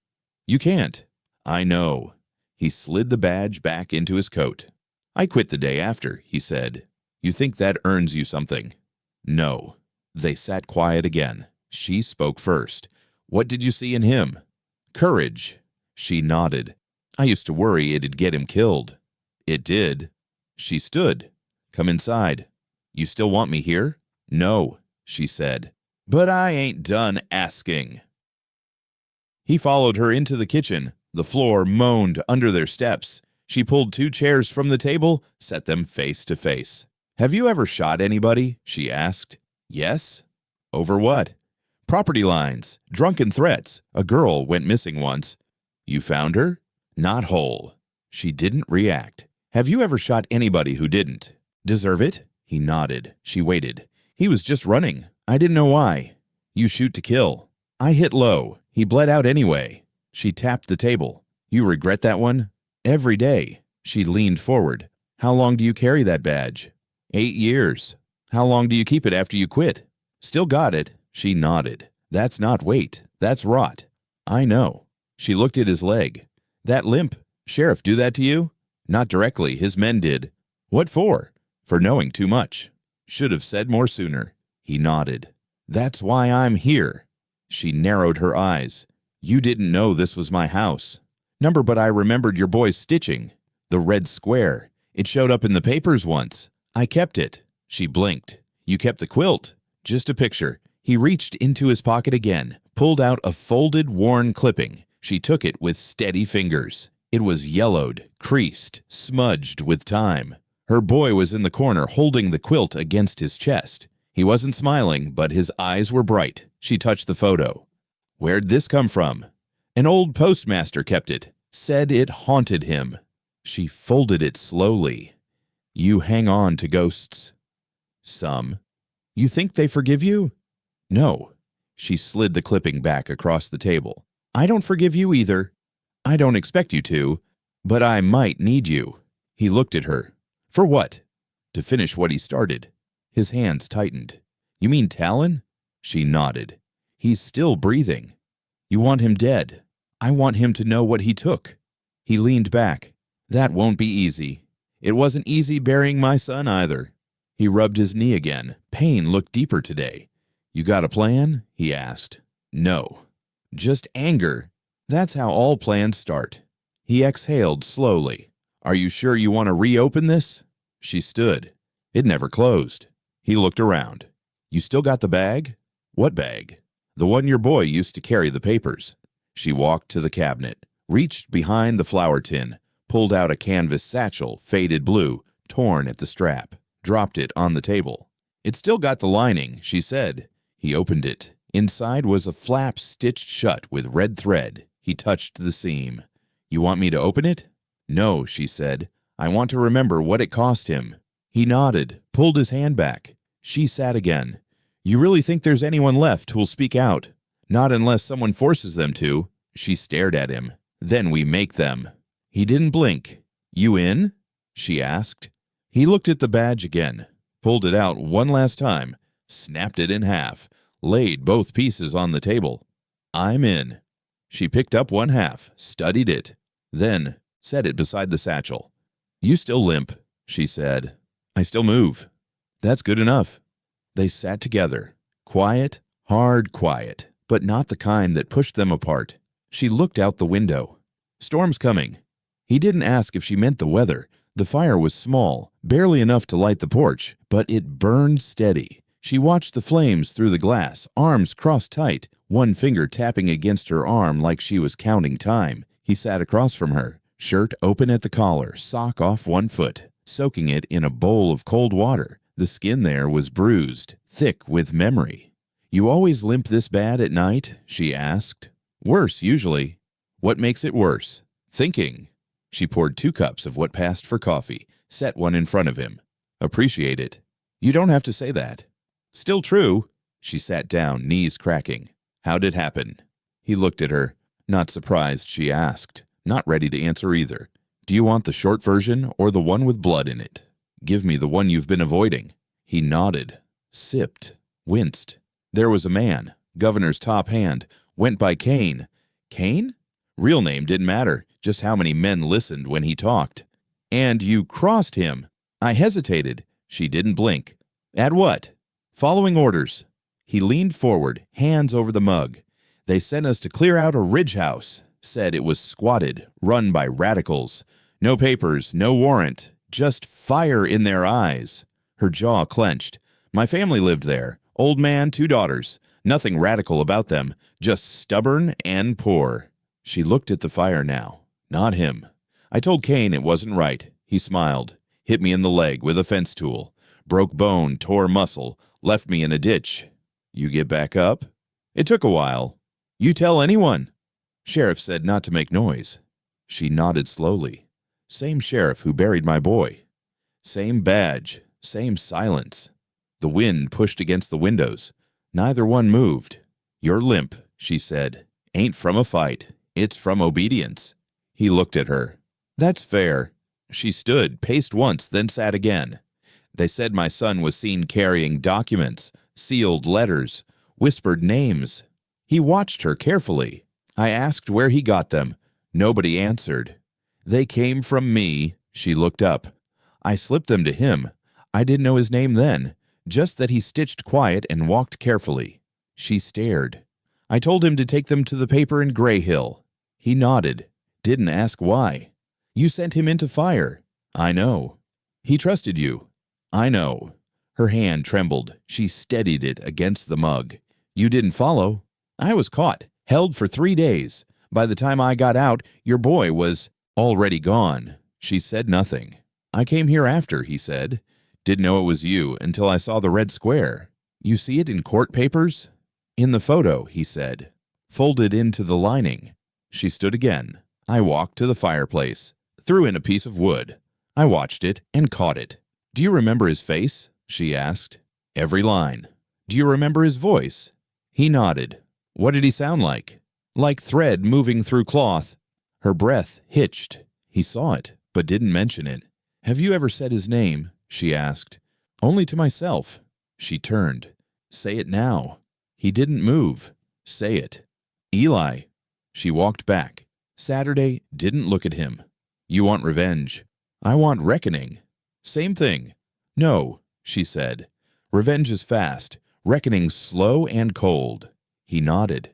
"You can't." "I know." He slid the badge back into his coat. "I quit the day after," he said. "You think that earns you something?" "No." They sat quiet again. She spoke first. "What did you see in him?" "Courage." She nodded. "I used to worry it'd get him killed." "It did." She stood. "Come inside." "You still want me here?" "No," she said. "But I ain't done asking." He followed her into the kitchen. The floor moaned under their steps. She pulled 2 chairs from the table, set them face to face. "Have you ever shot anybody?" she asked. "Yes." "Over what?" "Property lines, drunken threats. A girl went missing once." "You found her?" "Not whole." She didn't react. "Have you ever shot anybody who didn't?" "Deserve it?" He nodded. She waited. "He was just running. I didn't know why." "You shoot to kill." "I hit low. He bled out anyway." She tapped the table. "You regret that one?" "Every day." She leaned forward. "How long do you carry that badge?" 8 years. "How long do you keep it after you quit?" "Still got it." She nodded. "That's not weight. That's rot." "I know." She looked at his leg. "That limp. Sheriff do that to you?" "Not directly. His men did." "What for?" "For knowing too much." "Should have said more sooner." He nodded. "That's why I'm here." She narrowed her eyes. "You didn't know this was my house." "Number, but I remembered your boy's stitching. The red square. It showed up in the papers once. I kept it." She blinked. "You kept the quilt." "Just a picture." He reached into his pocket again, pulled out a folded, worn clipping. She took it with steady fingers. It was yellowed, creased, smudged with time. Her boy was in the corner holding the quilt against his chest. He wasn't smiling, but his eyes were bright. She touched the photo. "Where'd this come from?" "An old postmaster kept it. Said it haunted him." She folded it slowly. "You hang on to ghosts." "Some." "You think they forgive you?" "No." She slid the clipping back across the table. "I don't forgive you either." "I don't expect you to, but I might need you." He looked at her. "For what?" "To finish what he started." His hands tightened. "You mean Talon?" She nodded. "He's still breathing." "You want him dead." "I want him to know what he took." He leaned back. "That won't be easy. It wasn't easy burying my son either." He rubbed his knee again. Pain looked deeper today. "You got a plan?" he asked. "No." "Just anger." "That's how all plans start." He exhaled slowly. "Are you sure you want to reopen this?" She stood. "It never closed." He looked around. "You still got the bag?" "What bag?" "The one your boy used to carry the papers." She walked to the cabinet, reached behind the flour tin, pulled out a canvas satchel, faded blue, torn at the strap, dropped it on the table. "It's still got the lining," she said. He opened it. Inside was a flap stitched shut with red thread. He touched the seam. "You want me to open it?" "No," she said. "I want to remember what it cost him." He nodded, pulled his hand back. She sat again. You really think there's anyone left who'll speak out? Not unless someone forces them to. She stared at him. Then we make them. He didn't blink. You in? She asked. He looked at the badge again, pulled it out one last time, snapped it in half, laid both pieces on the table. I'm in. She picked up one half, studied it, then set it beside the satchel. You still limp, she said. I still move. That's good enough. They sat together, quiet, hard quiet, but not the kind that pushed them apart. She looked out the window. Storm's coming. He didn't ask if she meant the weather. The fire was small, barely enough to light the porch, but it burned steady. She watched the flames through the glass, arms crossed tight, one finger tapping against her arm like she was counting time. He sat across from her, shirt open at the collar, sock off one foot, soaking it in a bowl of cold water. The skin there was bruised, thick with memory. You always limp this bad at night? She asked. Worse, usually. What makes it worse? Thinking. She poured 2 cups of what passed for coffee, set one in front of him. Appreciate it. You don't have to say that. Still true. She sat down, knees cracking. How'd it happen? He looked at her, not surprised she asked, not ready to answer either. Do you want the short version or the one with blood in it? Give me the one you've been avoiding. He nodded, sipped, winced. There was a man, governor's top hand, went by Kane. Kane? Real name didn't matter, just how many men listened when he talked. And you crossed him. I hesitated. She didn't blink. At what? Following orders. He leaned forward, hands over the mug. They sent us to clear out a ridge house. Said it was squatted, run by radicals. No papers, no warrant, just fire in their eyes. Her jaw clenched. My family lived there. Old man, 2 daughters. Nothing radical about them, just stubborn and poor. She looked at the fire now. Not him. I told Kane it wasn't right. He smiled. Hit me in the leg with a fence tool. Broke bone, tore muscle, left me in a ditch. You get back up? It took a while. You tell anyone. Sheriff said not to make noise. She nodded slowly. Same sheriff who buried my boy. Same badge, same silence. The wind pushed against the windows. Neither one moved. You're limp, she said. Ain't from a fight. It's from obedience. He looked at her. That's fair. She stood, paced once, then sat again. They said my son was seen carrying documents, sealed letters, whispered names. He watched her carefully. I asked where he got them. Nobody answered. They came from me. She looked up. I slipped them to him. I didn't know his name then, just that he stitched quiet and walked carefully. She stared. I told him to take them to the paper in Gray Hill. He nodded. Didn't ask why. You sent him into fire. I know. He trusted you. I know. Her hand trembled. She steadied it against the mug. You didn't follow. I was caught, held for 3 days. By the time I got out, your boy was already gone. She said nothing. I came here after, he said. Didn't know it was you until I saw the red square. You see it in court papers? In the photo, he said. Folded into the lining. She stood again. I walked to the fireplace, threw in a piece of wood. I watched it and caught it. Do you remember his face? She asked. Every line. Do you remember his voice? He nodded. What did he sound like? Like thread moving through cloth. Her breath hitched. He saw it, but didn't mention it. Have you ever said his name? She asked. Only to myself. She turned. Say it now. He didn't move. Say it. Eli. She walked back. Saturday didn't look at him. You want revenge. I want reckoning. Same thing. No, she said. Revenge is fast. Reckoning slow and cold. He nodded.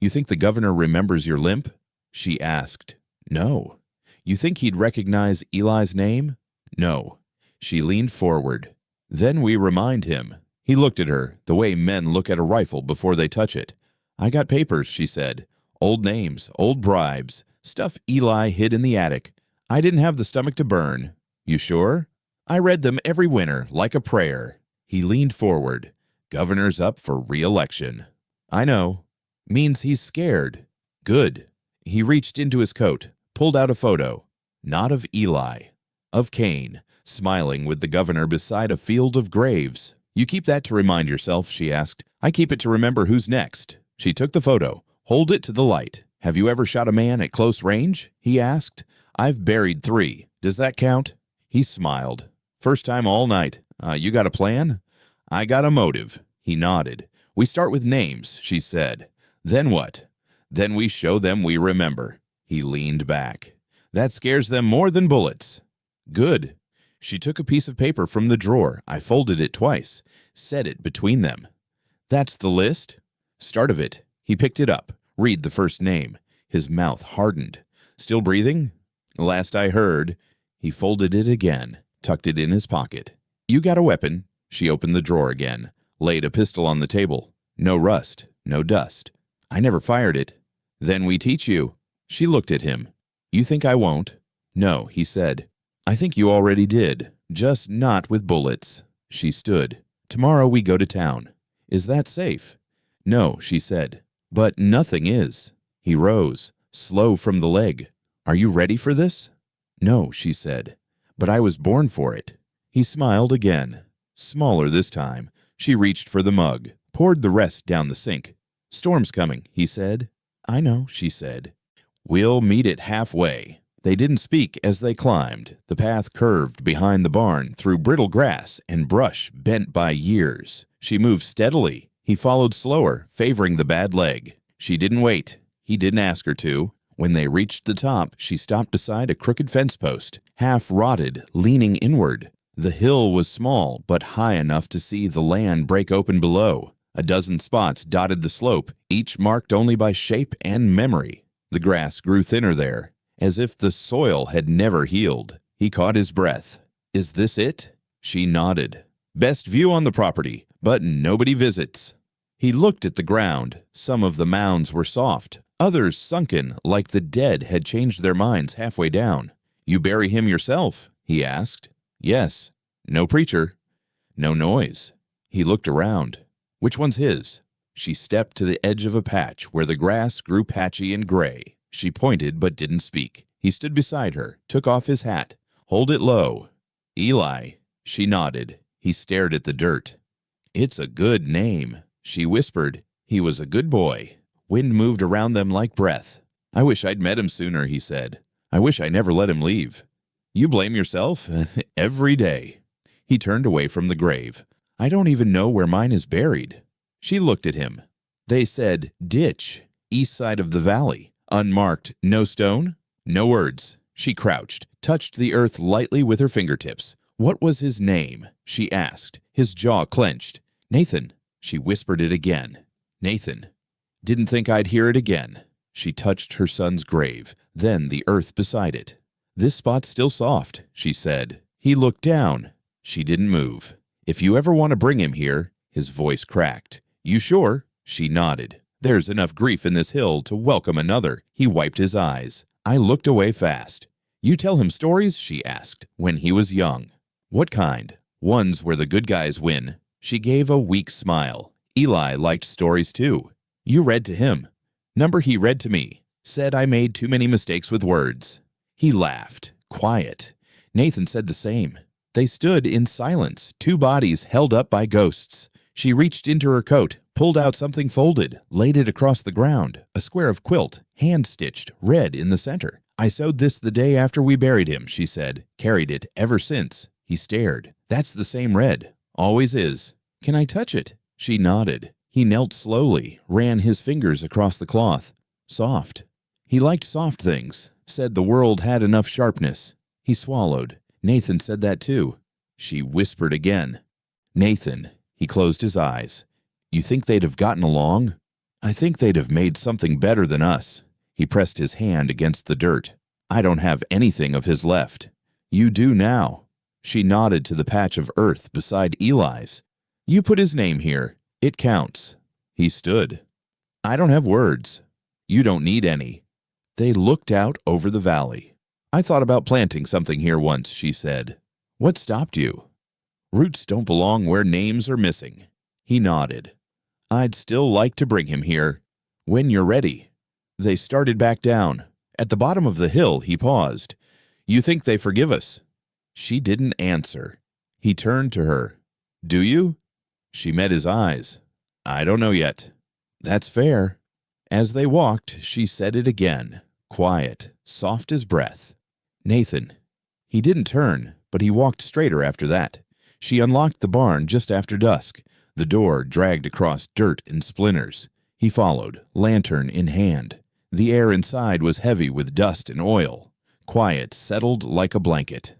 You think the governor remembers your limp? She asked. No. You think he'd recognize Eli's name? No. She leaned forward. Then we remind him. He looked at her, the way men look at a rifle before they touch it. I got papers, she said. Old names, old bribes, stuff Eli hid in the attic. I didn't have the stomach to burn. You sure? I read them every winter, like a prayer. He leaned forward. Governor's up for re-election. I know. Means he's scared. Good. He reached into his coat, pulled out a photo. Not of Eli. Of Kane. smiling with the governor beside a field of graves. "You keep that to remind yourself," she asked. "I keep it to remember who's next." She took the photo. "Hold it to the light. Have you ever shot a man at close range?" he asked. "I've buried 3. Does that count?" He smiled. "First time all night. You got a plan?" "I got a motive." He nodded. "We start with names," she said. "Then what?" "Then we show them we remember." He leaned back. "That scares them more than bullets." "Good." She took a piece of paper from the drawer. I folded it twice, set it between them. "That's the list?" "Start of it." He picked it up. "Read the first name." His mouth hardened. "Still breathing?" "Last I heard." He folded it again, tucked it in his pocket. "You got a weapon?" She opened the drawer again, laid a pistol on the table. "No rust, no dust." "I never fired it." "Then we teach you." She looked at him. "You think I won't?" "No," he said. "I think you already did, just not with bullets." She stood. "Tomorrow we go to town." "Is that safe?" "No," she said. "But nothing is." He rose, slow from the leg. "Are you ready for this?" "No," she said. "But I was born for it." He smiled again, smaller this time. She reached for the mug, poured the rest down the sink. "Storm's coming," he said. "I know," she said. "We'll meet it halfway." They didn't speak as they climbed. The path curved behind the barn through brittle grass and brush bent by years. She moved steadily. He followed slower, favoring the bad leg. She didn't wait. He didn't ask her to. When they reached the top, she stopped beside a crooked fence post, half rotted, leaning inward. The hill was small, but high enough to see the land break open below. A dozen spots dotted the slope, each marked only by shape and memory. The grass grew thinner there, as if the soil had never healed. He caught his breath. "Is this it?" She nodded. "Best view on the property, but nobody visits." He looked at the ground. Some of the mounds were soft, others sunken, like the dead had changed their minds halfway down. "You bury him yourself?" he asked. "Yes." "No preacher?" "No noise." He looked around. "Which one's his?" She stepped to the edge of a patch where the grass grew patchy and gray. She pointed but didn't speak. He stood beside her, took off his hat. "Hold it low." "Eli." She nodded. He stared at the dirt. "It's a good name." She whispered. "He was a good boy." Wind moved around them like breath. "I wish I'd met him sooner," he said. "I wish I never let him leave." "You blame yourself every day." He turned away from the grave. "I don't even know where mine is buried." She looked at him. "They said ditch, east side of the valley. Unmarked, no stone?" "No words." She crouched, touched the earth lightly with her fingertips. "What was his name?" she asked. His jaw clenched. "Nathan." She whispered it again. "Nathan." Didn't think I'd hear it again. She touched her son's grave, then the earth beside it. "This spot's still soft," she said. He looked down. She didn't move. "If you ever want to bring him here," his voice cracked. "You sure?" She nodded. "There's enough grief in this hill to welcome another." He wiped his eyes. I looked away fast. "You tell him stories?" she asked. "When he was young." "What kind?" "Ones where the good guys win." She gave a weak smile. "Eli liked stories too." "You read to him." "Number he read to me. Said I made too many mistakes with words." He laughed. Quiet. Nathan said the same. They stood in silence, 2 bodies held up by ghosts. She reached into her coat, pulled out something folded, laid it across the ground, a square of quilt, hand-stitched, red in the center. "I sewed this the day after we buried him," she said. "Carried it ever since." He stared. "That's the same red. Always is." "Can I touch it?" She nodded. He knelt slowly, ran his fingers across the cloth. Soft. He liked soft things, said the world had enough sharpness. He swallowed. "Nathan said that too." She whispered again. "Nathan." He closed his eyes. "You think they'd have gotten along?" "I think they'd have made something better than us." He pressed his hand against the dirt. "I don't have anything of his left." "You do now." She nodded to the patch of earth beside Eli's. "You put his name here. It counts." He stood. "I don't have words." "You don't need any." They looked out over the valley. "I thought about planting something here once," she said. "What stopped you?" "Roots don't belong where names are missing." He nodded. "I'd still like to bring him here. When you're ready." They started back down. At the bottom of the hill, he paused. "You think they forgive us?" She didn't answer. He turned to her. Do you? She met his eyes. I don't know yet. That's fair. As they walked, she said it again, quiet, soft as breath. Nathan. He didn't turn, but he walked straighter after that. She unlocked the barn just after dusk. The door dragged across dirt and splinters. He followed, lantern in hand. The air inside was heavy with dust and oil. Quiet settled like a blanket.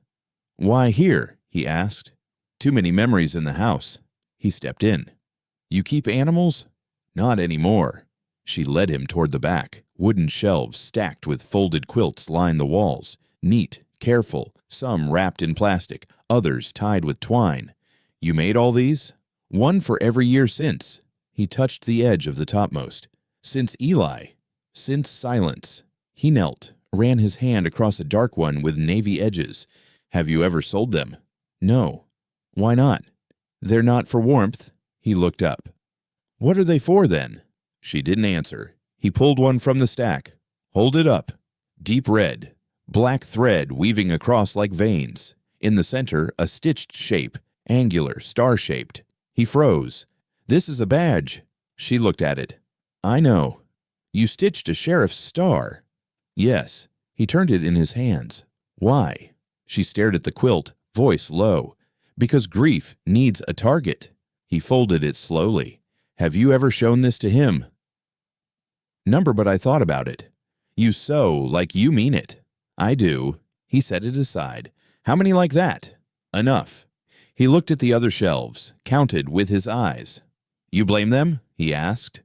Why here? He asked. Too many memories in the house. He stepped in. You keep animals? Not anymore. She led him toward the back. Wooden shelves stacked with folded quilts lined the walls. Neat, careful, some wrapped in plastic, others tied with twine. You made all these? One for every year since. He touched the edge of the topmost. Since Eli. Since silence. He knelt, ran his hand across a dark one with navy edges. Have you ever sold them? No. Why not? They're not for warmth. He looked up. What are they for then? She didn't answer. He pulled one from the stack. Hold it up. Deep red. Black thread weaving across like veins. In the center, a stitched shape, angular, star-shaped. He froze. This is a badge. She looked at it. I know. You stitched a sheriff's star. Yes. He turned it in his hands. Why? She stared at the quilt, voice low. Because grief needs a target. He folded it slowly. Have you ever shown this to him? Number, but I thought about it. You sew like you mean it. I do. He set it aside. How many like that? Enough. He looked at the other shelves, counted with his eyes. You blame them? He asked.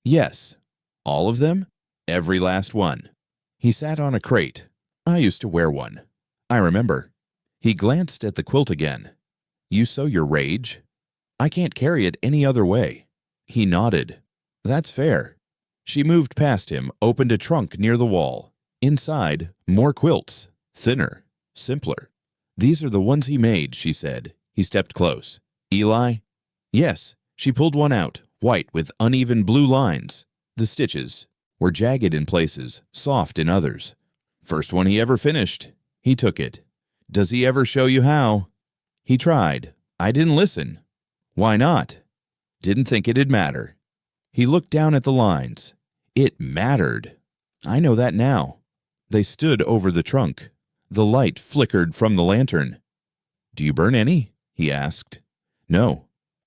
Yes. All of them? Every last one. He sat on a crate. I used to wear one. I remember. He glanced at the quilt again. You sew your rage? I can't carry it any other way. He nodded. That's fair. She moved past him, opened a trunk near the wall. Inside, more quilts. Thinner. Simpler. These are the ones he made, she said. He stepped close. Eli? Yes. She pulled one out, white with uneven blue lines. The stitches were jagged in places, soft in others. First one he ever finished. He took it. Does he ever show you how? He tried. I didn't listen. Why not? Didn't think it'd matter. He looked down at the lines. It mattered. I know that now. They stood over the trunk. The light flickered from the lantern. Do you burn any? He asked. No.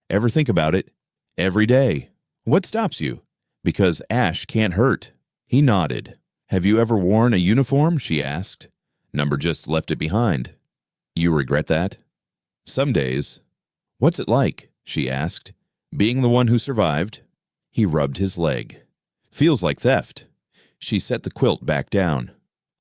Ever think about it? Every day. What stops you? Because ash can't hurt. He nodded. Have you ever worn a uniform? She asked. Number just left it behind. You regret that? Some days. What's it like? She asked. Being the one who survived. He rubbed his leg. Feels like theft. She set the quilt back down.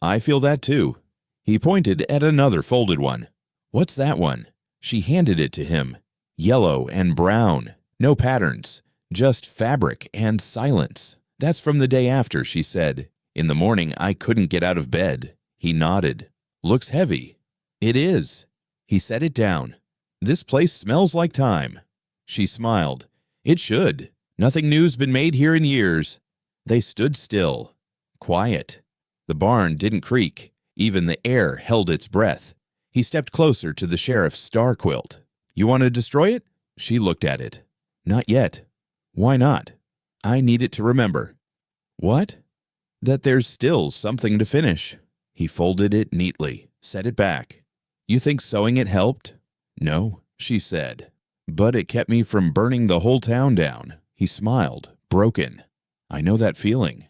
I feel that too. He pointed at another folded one. What's that one? She handed it to him. Yellow and brown. No patterns. Just fabric and silence. That's from the day after, she said. In the morning, I couldn't get out of bed. He nodded. Looks heavy. It is. He set it down. This place smells like time. She smiled. It should. Nothing new's been made here in years. They stood still. Quiet. The barn didn't creak. Even the air held its breath. He stepped closer to the sheriff's star quilt. You want to destroy it? She looked at it. Not yet. Why not? I need it to remember. What? That there's still something to finish. He folded it neatly, set it back. You think sewing it helped? No, she said. But it kept me from burning the whole town down. He smiled, broken. I know that feeling.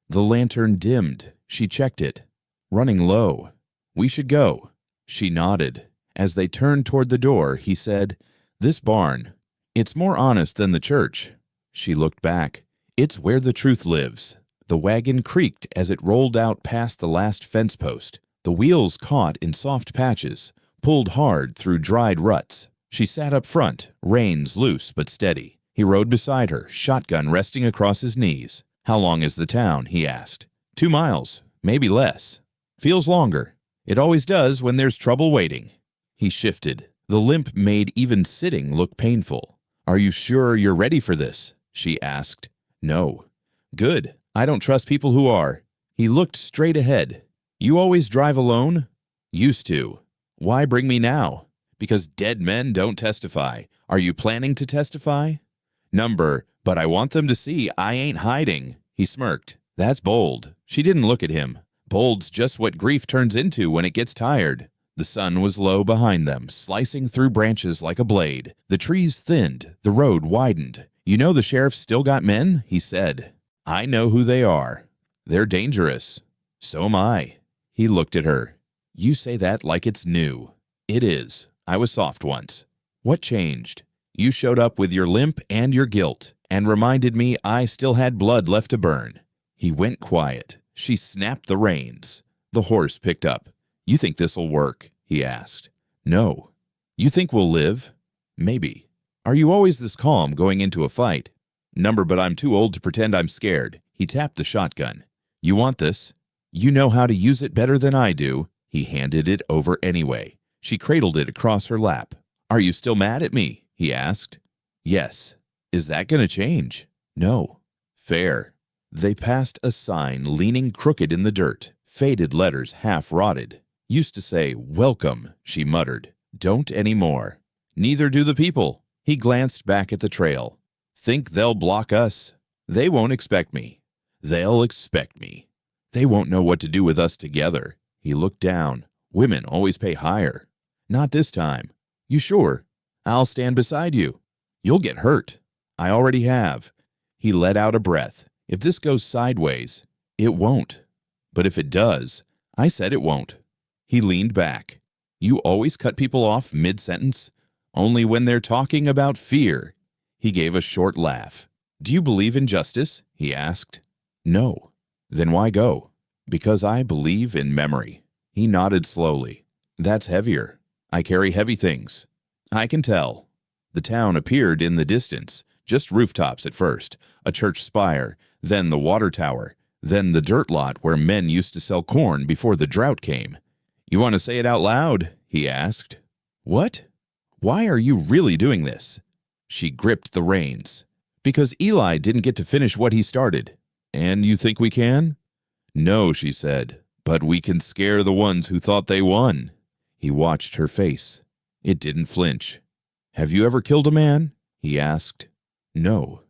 The lantern dimmed. She checked it. Running low. We should go. She nodded. As they turned toward the door, he said, This barn, it's more honest than the church. She looked back. It's where the truth lives. The wagon creaked as it rolled out past the last fence post. The wheels caught in soft patches, pulled hard through dried ruts. She sat up front, reins loose but steady. He rode beside her, shotgun resting across his knees. How long is the town? He asked. 2 miles, maybe less. Feels longer. It always does when there's trouble waiting. He shifted. The limp made even sitting look painful. Are you sure you're ready for this? She asked. No. Good. I don't trust people who are. He looked straight ahead. You always drive alone? Used to. Why bring me now? Because dead men don't testify. Are you planning to testify? But I want them to see I ain't hiding. He smirked. That's bold. She didn't look at him. Bold's just what grief turns into when it gets tired. The sun was low behind them, slicing through branches like a blade. The trees thinned. The road widened. You know the sheriff's still got men? He said. I know who they are. They're dangerous. So am I. He looked at her. You say that like it's new. It is. I was soft once. What changed? You showed up with your limp and your guilt, and reminded me I still had blood left to burn. He went quiet. She snapped the reins. The horse picked up. You think this'll work? He asked. No. You think we'll live? Maybe. Are you always this calm going into a fight? But I'm too old to pretend I'm scared. He tapped the shotgun. You want this? You know how to use it better than I do. He handed it over anyway. She cradled it across her lap. Are you still mad at me? He asked. Yes. Is that going to change? No. Fair. They passed a sign leaning crooked in the dirt, faded letters half rotted. Used to say, welcome, she muttered. Don't anymore. Neither do the people. He glanced back at the trail. Think they'll block us? They won't expect me. They'll expect me. They won't know what to do with us together. He looked down. Women always pay higher. Not this time. You sure? I'll stand beside you. You'll get hurt. I already have. He let out a breath. If this goes sideways, it won't. But if it does, I said it won't. He leaned back. You always cut people off mid-sentence? Only when they're talking about fear. He gave a short laugh. Do you believe in justice? He asked. No. Then why go? Because I believe in memory. He nodded slowly. That's heavier. I carry heavy things. I can tell. The town appeared in the distance, just rooftops at first, a church spire, then the water tower, then the dirt lot where men used to sell corn before the drought came. You want to say it out loud? He asked. What? Why are you really doing this? She gripped the reins. Because Eli didn't get to finish what he started. And you think we can? No, she said, but we can scare the ones who thought they won. He watched her face. It didn't flinch. Have you ever killed a man? He asked. No.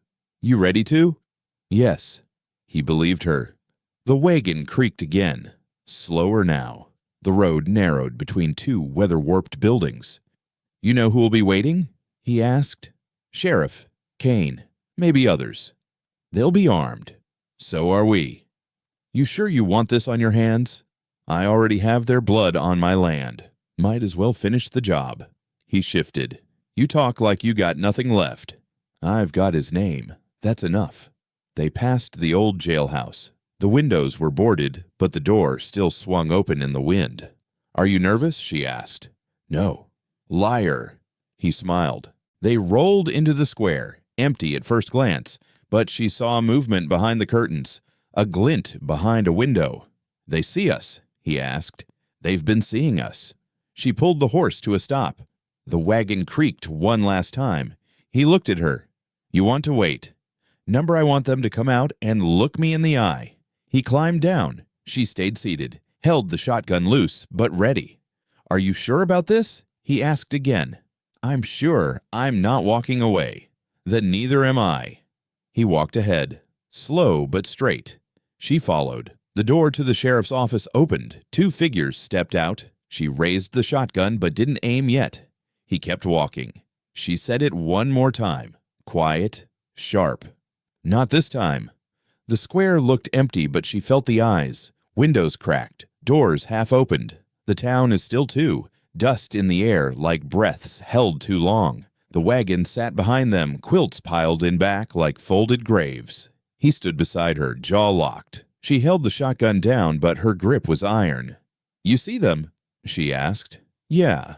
You ready to? Yes. He believed her. The wagon creaked again. Slower now. The road narrowed between two weather-warped buildings. You know who'll be waiting? He asked. Sheriff, Kane, maybe others. They'll be armed. So are we. You sure you want this on your hands? I already have their blood on my land. Might as well finish the job. He shifted. You talk like you got nothing left. I've got his name. That's enough. They passed the old jailhouse. The windows were boarded, but the door still swung open in the wind. Are you nervous? She asked. No. Liar. He smiled. They rolled into the square, empty at first glance, but she saw movement behind the curtains, a glint behind a window. They see us? He asked. They've been seeing us. She pulled the horse to a stop. The wagon creaked one last time. He looked at her. You want to wait. I want them to come out and look me in the eye. He climbed down. She stayed seated, held the shotgun loose, but ready. Are you sure about this? He asked again. I'm sure. I'm not walking away. Then neither am I. He walked ahead, slow but straight. She followed. The door to the sheriff's office opened. Two figures stepped out. She raised the shotgun but didn't aim yet. He kept walking. She said it one more time. Quiet, sharp. Not this time. The square looked empty, but she felt the eyes. Windows cracked, doors half opened. The town is still too. Dust in the air like breaths held too long. The wagon sat behind them, quilts piled in back like folded graves. He stood beside her, jaw locked. She held the shotgun down, but her grip was iron. You see them? She asked. Yeah.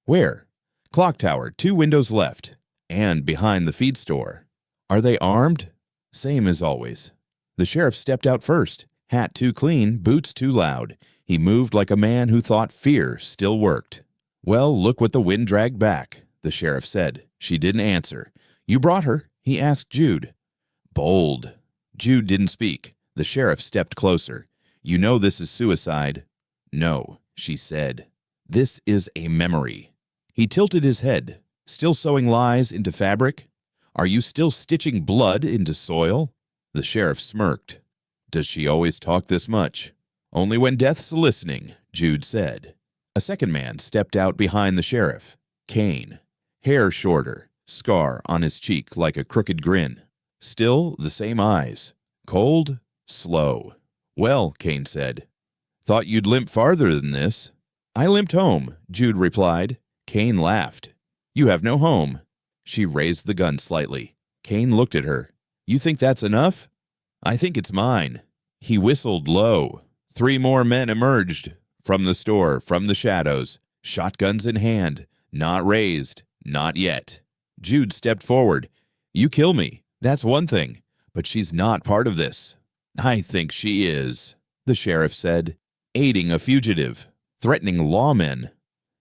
Where? Clock tower, 2 windows left. And behind the feed store. Are they armed? Same as always. The sheriff stepped out first. Hat too clean, boots too loud. He moved like a man who thought fear still worked. Well, look what the wind dragged back, the sheriff said. She didn't answer. You brought her? He asked Jude. Bold. Jude didn't speak. The sheriff stepped closer. You know this is suicide. No, she said. This is a memory. He tilted his head. Still sewing lies into fabric? Are you still stitching blood into soil? The sheriff smirked. Does she always talk this much? Only when death's listening, Jude said. A second man stepped out behind the sheriff. Kane. Hair shorter, scar on his cheek like a crooked grin. Still the same eyes. Cold, slow. Well, Kane said. Thought you'd limp farther than this. I limped home, Jude replied. Kane laughed. You have no home. She raised the gun slightly. Kane looked at her. You think that's enough? I think it's mine. He whistled low. 3 more men emerged from the store, from the shadows, shotguns in hand, not raised, not yet. Jude stepped forward. You kill me, that's one thing, but she's not part of this. I think she is, the sheriff said, aiding a fugitive, threatening lawmen.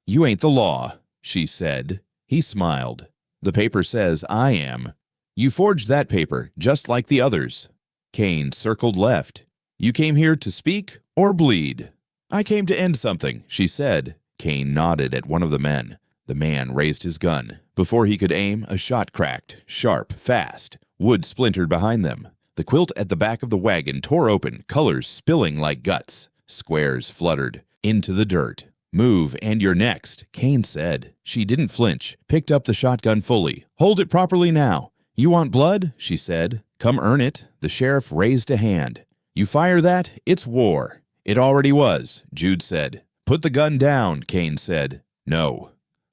You ain't the law, she said. He smiled. The paper says I am. You forged that paper, just like the others. Kane circled left. You came here to speak or bleed? I came to end something, she said. Kane nodded at one of the men. The man raised his gun. Before he could aim, a shot cracked, sharp, fast. Wood splintered behind them. The quilt at the back of the wagon tore open, colors spilling like guts. Squares fluttered into the dirt. Move, and you're next, Kane said. She didn't flinch, picked up the shotgun fully. Hold it properly now. You want blood? She said. Come earn it. The sheriff raised a hand. You fire that, it's war. It already was, Jude said. Put the gun down, Kane said. No.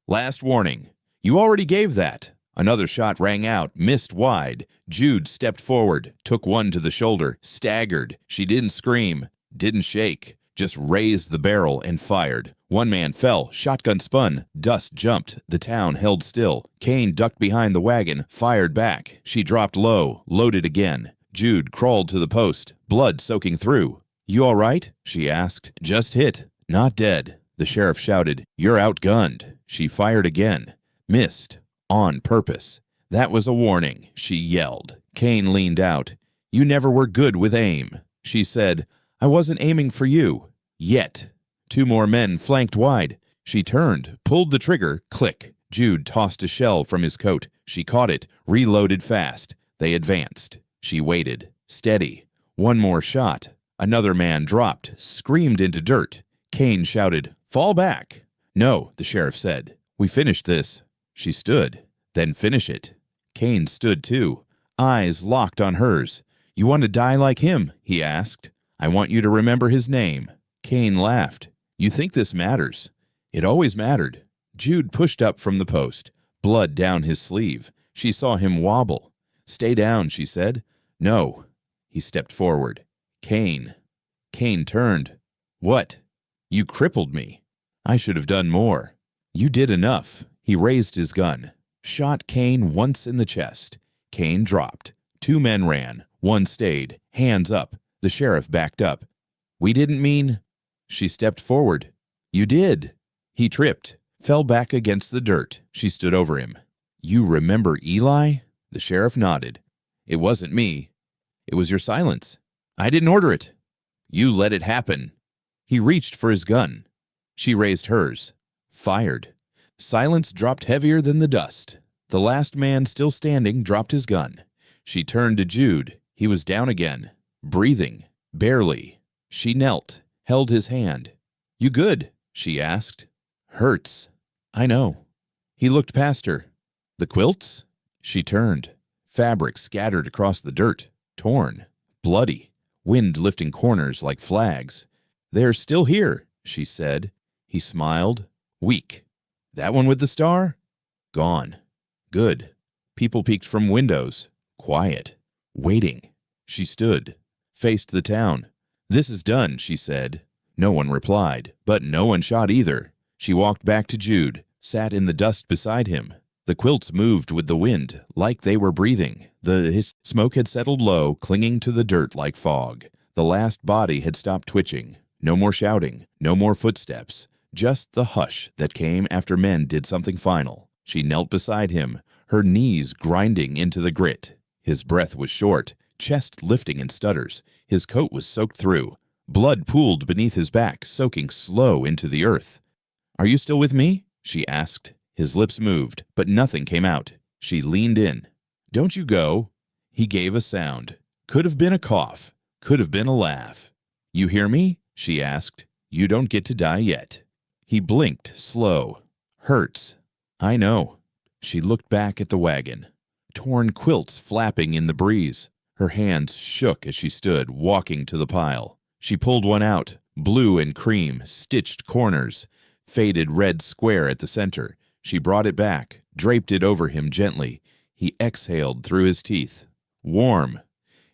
Last warning. You already gave that. Another shot rang out, missed wide. Jude stepped forward, took one to the shoulder, staggered. She didn't scream, didn't shake, just raised the barrel and fired. One man fell, shotgun spun, dust jumped, the town held still. Kane ducked behind the wagon, fired back. She dropped low, loaded again. Jude crawled to the post, blood soaking through. You all right? She asked. Just hit, not dead. The sheriff shouted, You're outgunned. She fired again. Missed. On purpose. That was a warning, she yelled. Kane leaned out. You never were good with aim. She said, I wasn't aiming for you. Yet. 2 more men flanked wide. She turned, pulled the trigger, click. Jude tossed a shell from his coat. She caught it, reloaded fast. They advanced. She waited. Steady. 1 more shot. Another man dropped, screamed into dirt. Kane shouted, Fall back. No, the sheriff said. We finished this. She stood. Then finish it. Kane stood too, eyes locked on hers. You want to die like him? He asked. I want you to remember his name. Kane laughed. You think this matters? It always mattered. Jude pushed up from the post, blood down his sleeve. She saw him wobble. Stay down, she said. No. He stepped forward. Kane. Kane turned. What? You crippled me. I should have done more. You did enough. He raised his gun. Shot Kane once in the chest. Kane dropped. 2 men ran. 1 stayed. Hands up. The sheriff backed up. We didn't mean... She stepped forward. You did. He tripped. Fell back against the dirt. She stood over him. You remember Eli? The sheriff nodded. It wasn't me. It was your silence. I didn't order it. You let it happen. He reached for his gun. She raised hers. Fired. Silence dropped heavier than the dust. The last man still standing dropped his gun. She turned to Jude. He was down again, breathing, barely. She knelt, held his hand. You good? She asked. Hurts. I know. He looked past her. The quilts? She turned. Fabric scattered across the dirt, torn, bloody, wind lifting corners like flags. They're still here, she said. He smiled, weak. That one with the star? Gone. Good. People peeked from windows. Quiet. Waiting. She stood. Faced the town. This is done, she said. No one replied, but no one shot either. She walked back to Jude, sat in the dust beside him. The quilts moved with the wind, like they were breathing. His smoke had settled low, clinging to the dirt like fog. The last body had stopped twitching. No more shouting, no more footsteps. Just the hush that came after men did something final. She knelt beside him, her knees grinding into the grit. His breath was short, chest lifting in stutters. His coat was soaked through. Blood pooled beneath his back, soaking slow into the earth. "Are you still with me?" she asked. His lips moved, but nothing came out. She leaned in. "Don't you go." He gave a sound. Could have been a cough. Could have been a laugh. "You hear me?" she asked. "You don't get to die yet." He blinked, slow. "Hurts." "I know." She looked back at the wagon. Torn quilts flapping in the breeze. Her hands shook as she stood, walking to the pile. She pulled one out, blue and cream, stitched corners, faded red square at the center. She brought it back, draped it over him gently. He exhaled through his teeth. "Warm."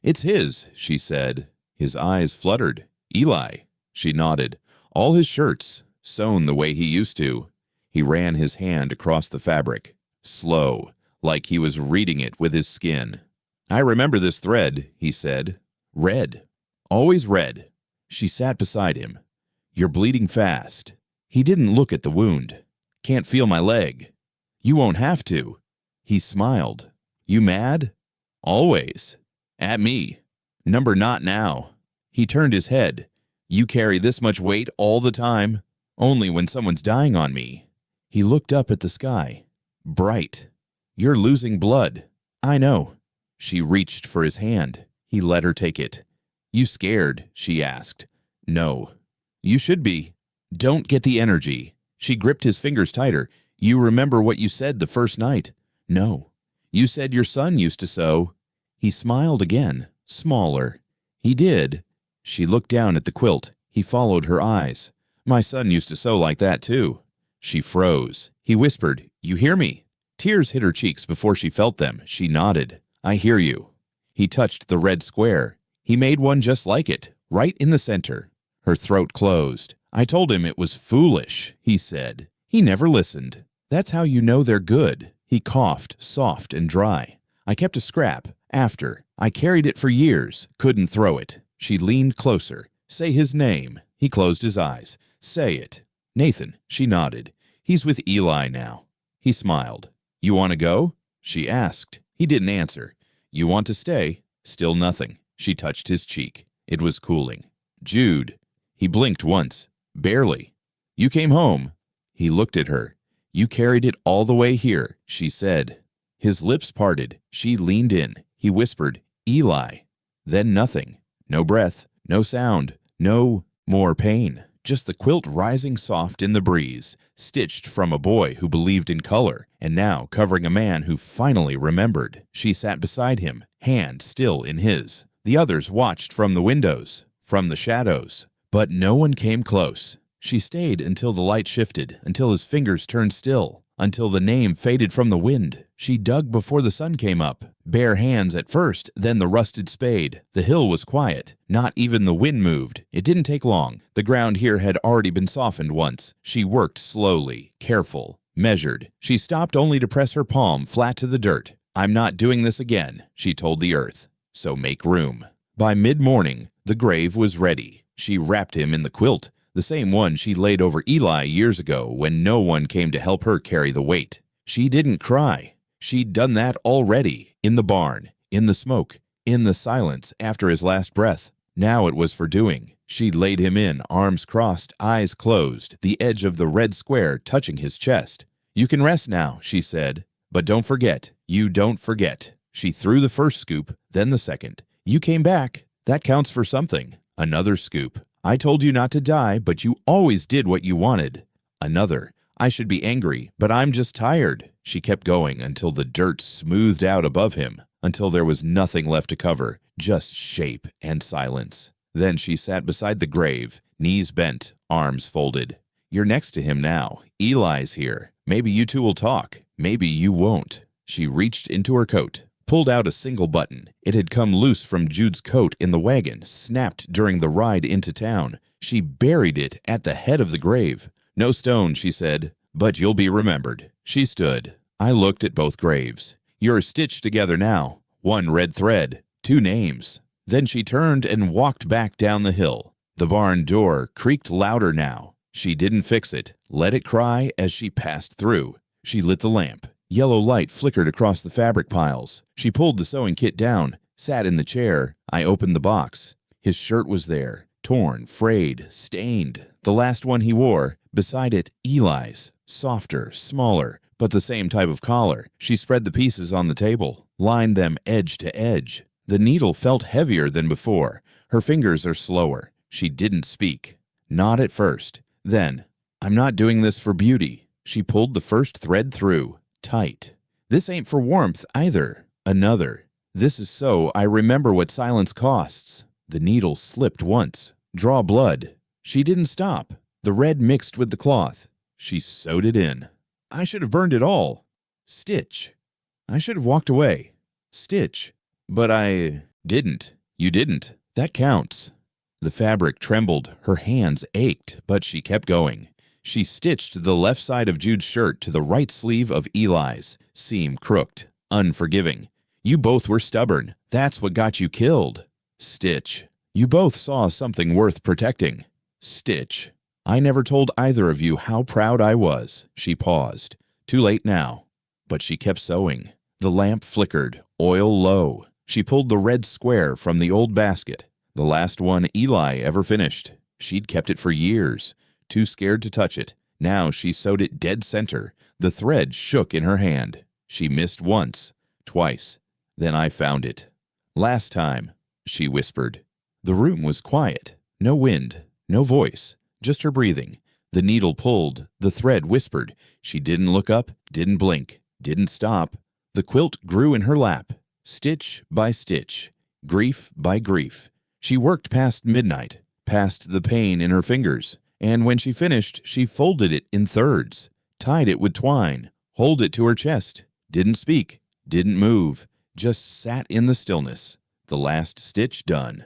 "It's his," she said. His eyes fluttered. "Eli." She nodded. "All his shirts, sewn the way he used to." He ran his hand across the fabric. Slow, like he was reading it with his skin. "I remember this thread," he said. "Red. Always red." She sat beside him. "You're bleeding fast." He didn't look at the wound. "Can't feel my leg." "You won't have to." He smiled. "You mad?" "Always." "At me." "Number not now." He turned his head. "You carry this much weight all the time?" "Only when someone's dying on me." He looked up at the sky. "Bright." "You're losing blood." "I know." She reached for his hand. He let her take it. "You scared?" she asked. "No." "You should be." "Don't get the energy." She gripped his fingers tighter. "You remember what you said the first night?" "No." "You said your son used to sew." He smiled again, smaller. "He did." She looked down at the quilt. He followed her eyes. "My son used to sew like that too." She froze. He whispered, "You hear me?" Tears hit her cheeks before she felt them. She nodded. "I hear you." He touched the red square. He made one just like it, right in the center. Her throat closed. "I told him it was foolish," he said. "He never listened." "That's how you know they're good." He coughed, soft and dry. "I kept a scrap. After. I carried it for years. Couldn't throw it." She leaned closer. "Say his name." He closed his eyes. "Say it." "Nathan." She nodded. "He's with Eli now." He smiled. "You want to go?" she asked. He didn't answer. "You want to stay?" Still nothing. She touched his cheek. It was cooling. "Jude." He blinked once. "Barely." "You came home." He looked at her. "You carried it all the way here," she said. His lips parted. She leaned in. He whispered, "Eli." Then nothing. No breath. No sound. No more pain. Just the quilt rising soft in the breeze, stitched from a boy who believed in color, and now covering a man who finally remembered. She sat beside him, hand still in his. The others watched from the windows, from the shadows, but no one came close. She stayed until the light shifted, until his fingers turned still, until the name faded from the wind. She dug before the sun came up, bare hands at first, then the rusted spade. The hill was quiet. Not even the wind moved. It didn't take long. The ground here had already been softened once. She worked slowly, careful, measured. She stopped only to press her palm flat to the dirt. "I'm not doing this again," she told the earth. So make room. By mid-morning, the grave was ready. She wrapped him in the quilt, the same one she laid over Eli years ago when no one came to help her carry the weight. She didn't cry. She'd done that already, in the barn, in the smoke, in the silence after his last breath. Now it was for doing. She laid him in, arms crossed, eyes closed, the edge of the red square touching his chest. "You can rest now," she said. "But don't forget. You don't forget." She threw the first scoop, then the second. "You came back. That counts for something." Another scoop. "I told you not to die, but you always did what you wanted." Another. "I should be angry, but I'm just tired." She kept going until the dirt smoothed out above him, until there was nothing left to cover, just shape and silence. Then she sat beside the grave, knees bent, arms folded. "You're next to him now. Eli's here. Maybe you two will talk. Maybe you won't." She reached into her coat, pulled out a single button. It had come loose from Jude's coat in the wagon, snapped during the ride into town. She buried it at the head of the grave. "No stone," she said, "but you'll be remembered." She stood. I looked at both graves. "You're stitched together now. One red thread, two names." Then she turned and walked back down the hill. The barn door creaked louder now. She didn't fix it, let it cry as she passed through. She lit the lamp. Yellow light flickered across the fabric piles. She pulled the sewing kit down, sat in the chair. I opened the box. His shirt was there, torn, frayed, stained. The last one he wore, Beside it, Eli's, softer, smaller, but the same type of collar. She spread the pieces on the table, lined them edge to edge. The needle felt heavier than before. Her fingers are slower. She didn't speak. Not at first. Then, I'm not doing this for beauty. She pulled the first thread through, tight. This ain't for warmth either. Another. This is so I remember what silence costs. The needle slipped once. Draw blood. She didn't stop. The red mixed with the cloth. She sewed it in. I should have burned it all. Stitch. I should have walked away. Stitch. But I didn't. You didn't. That counts. The fabric trembled. Her hands ached, but she kept going. She stitched the left side of Jude's shirt to the right sleeve of Eli's, seam crooked, unforgiving. You both were stubborn. That's what got you killed. Stitch. You both saw something worth protecting. Stitch. I never told either of you how proud I was. She paused. Too late now. But she kept sewing. The lamp flickered, oil low. She pulled the red square from the old basket, the last one Eli ever finished. She'd kept it for years, too scared to touch it. Now she sewed it dead center. The thread shook in her hand. She missed once, twice. Then I found it. Last time, she whispered. The room was quiet. No wind, no voice, just her breathing. The needle pulled, the thread whispered. She didn't look up, didn't blink, didn't stop. The quilt grew in her lap, stitch by stitch, grief by grief. She worked past midnight, past the pain in her fingers, and when she finished, she folded it in thirds, tied it with twine, held it to her chest, didn't speak, didn't move, just sat in the stillness, the last stitch done.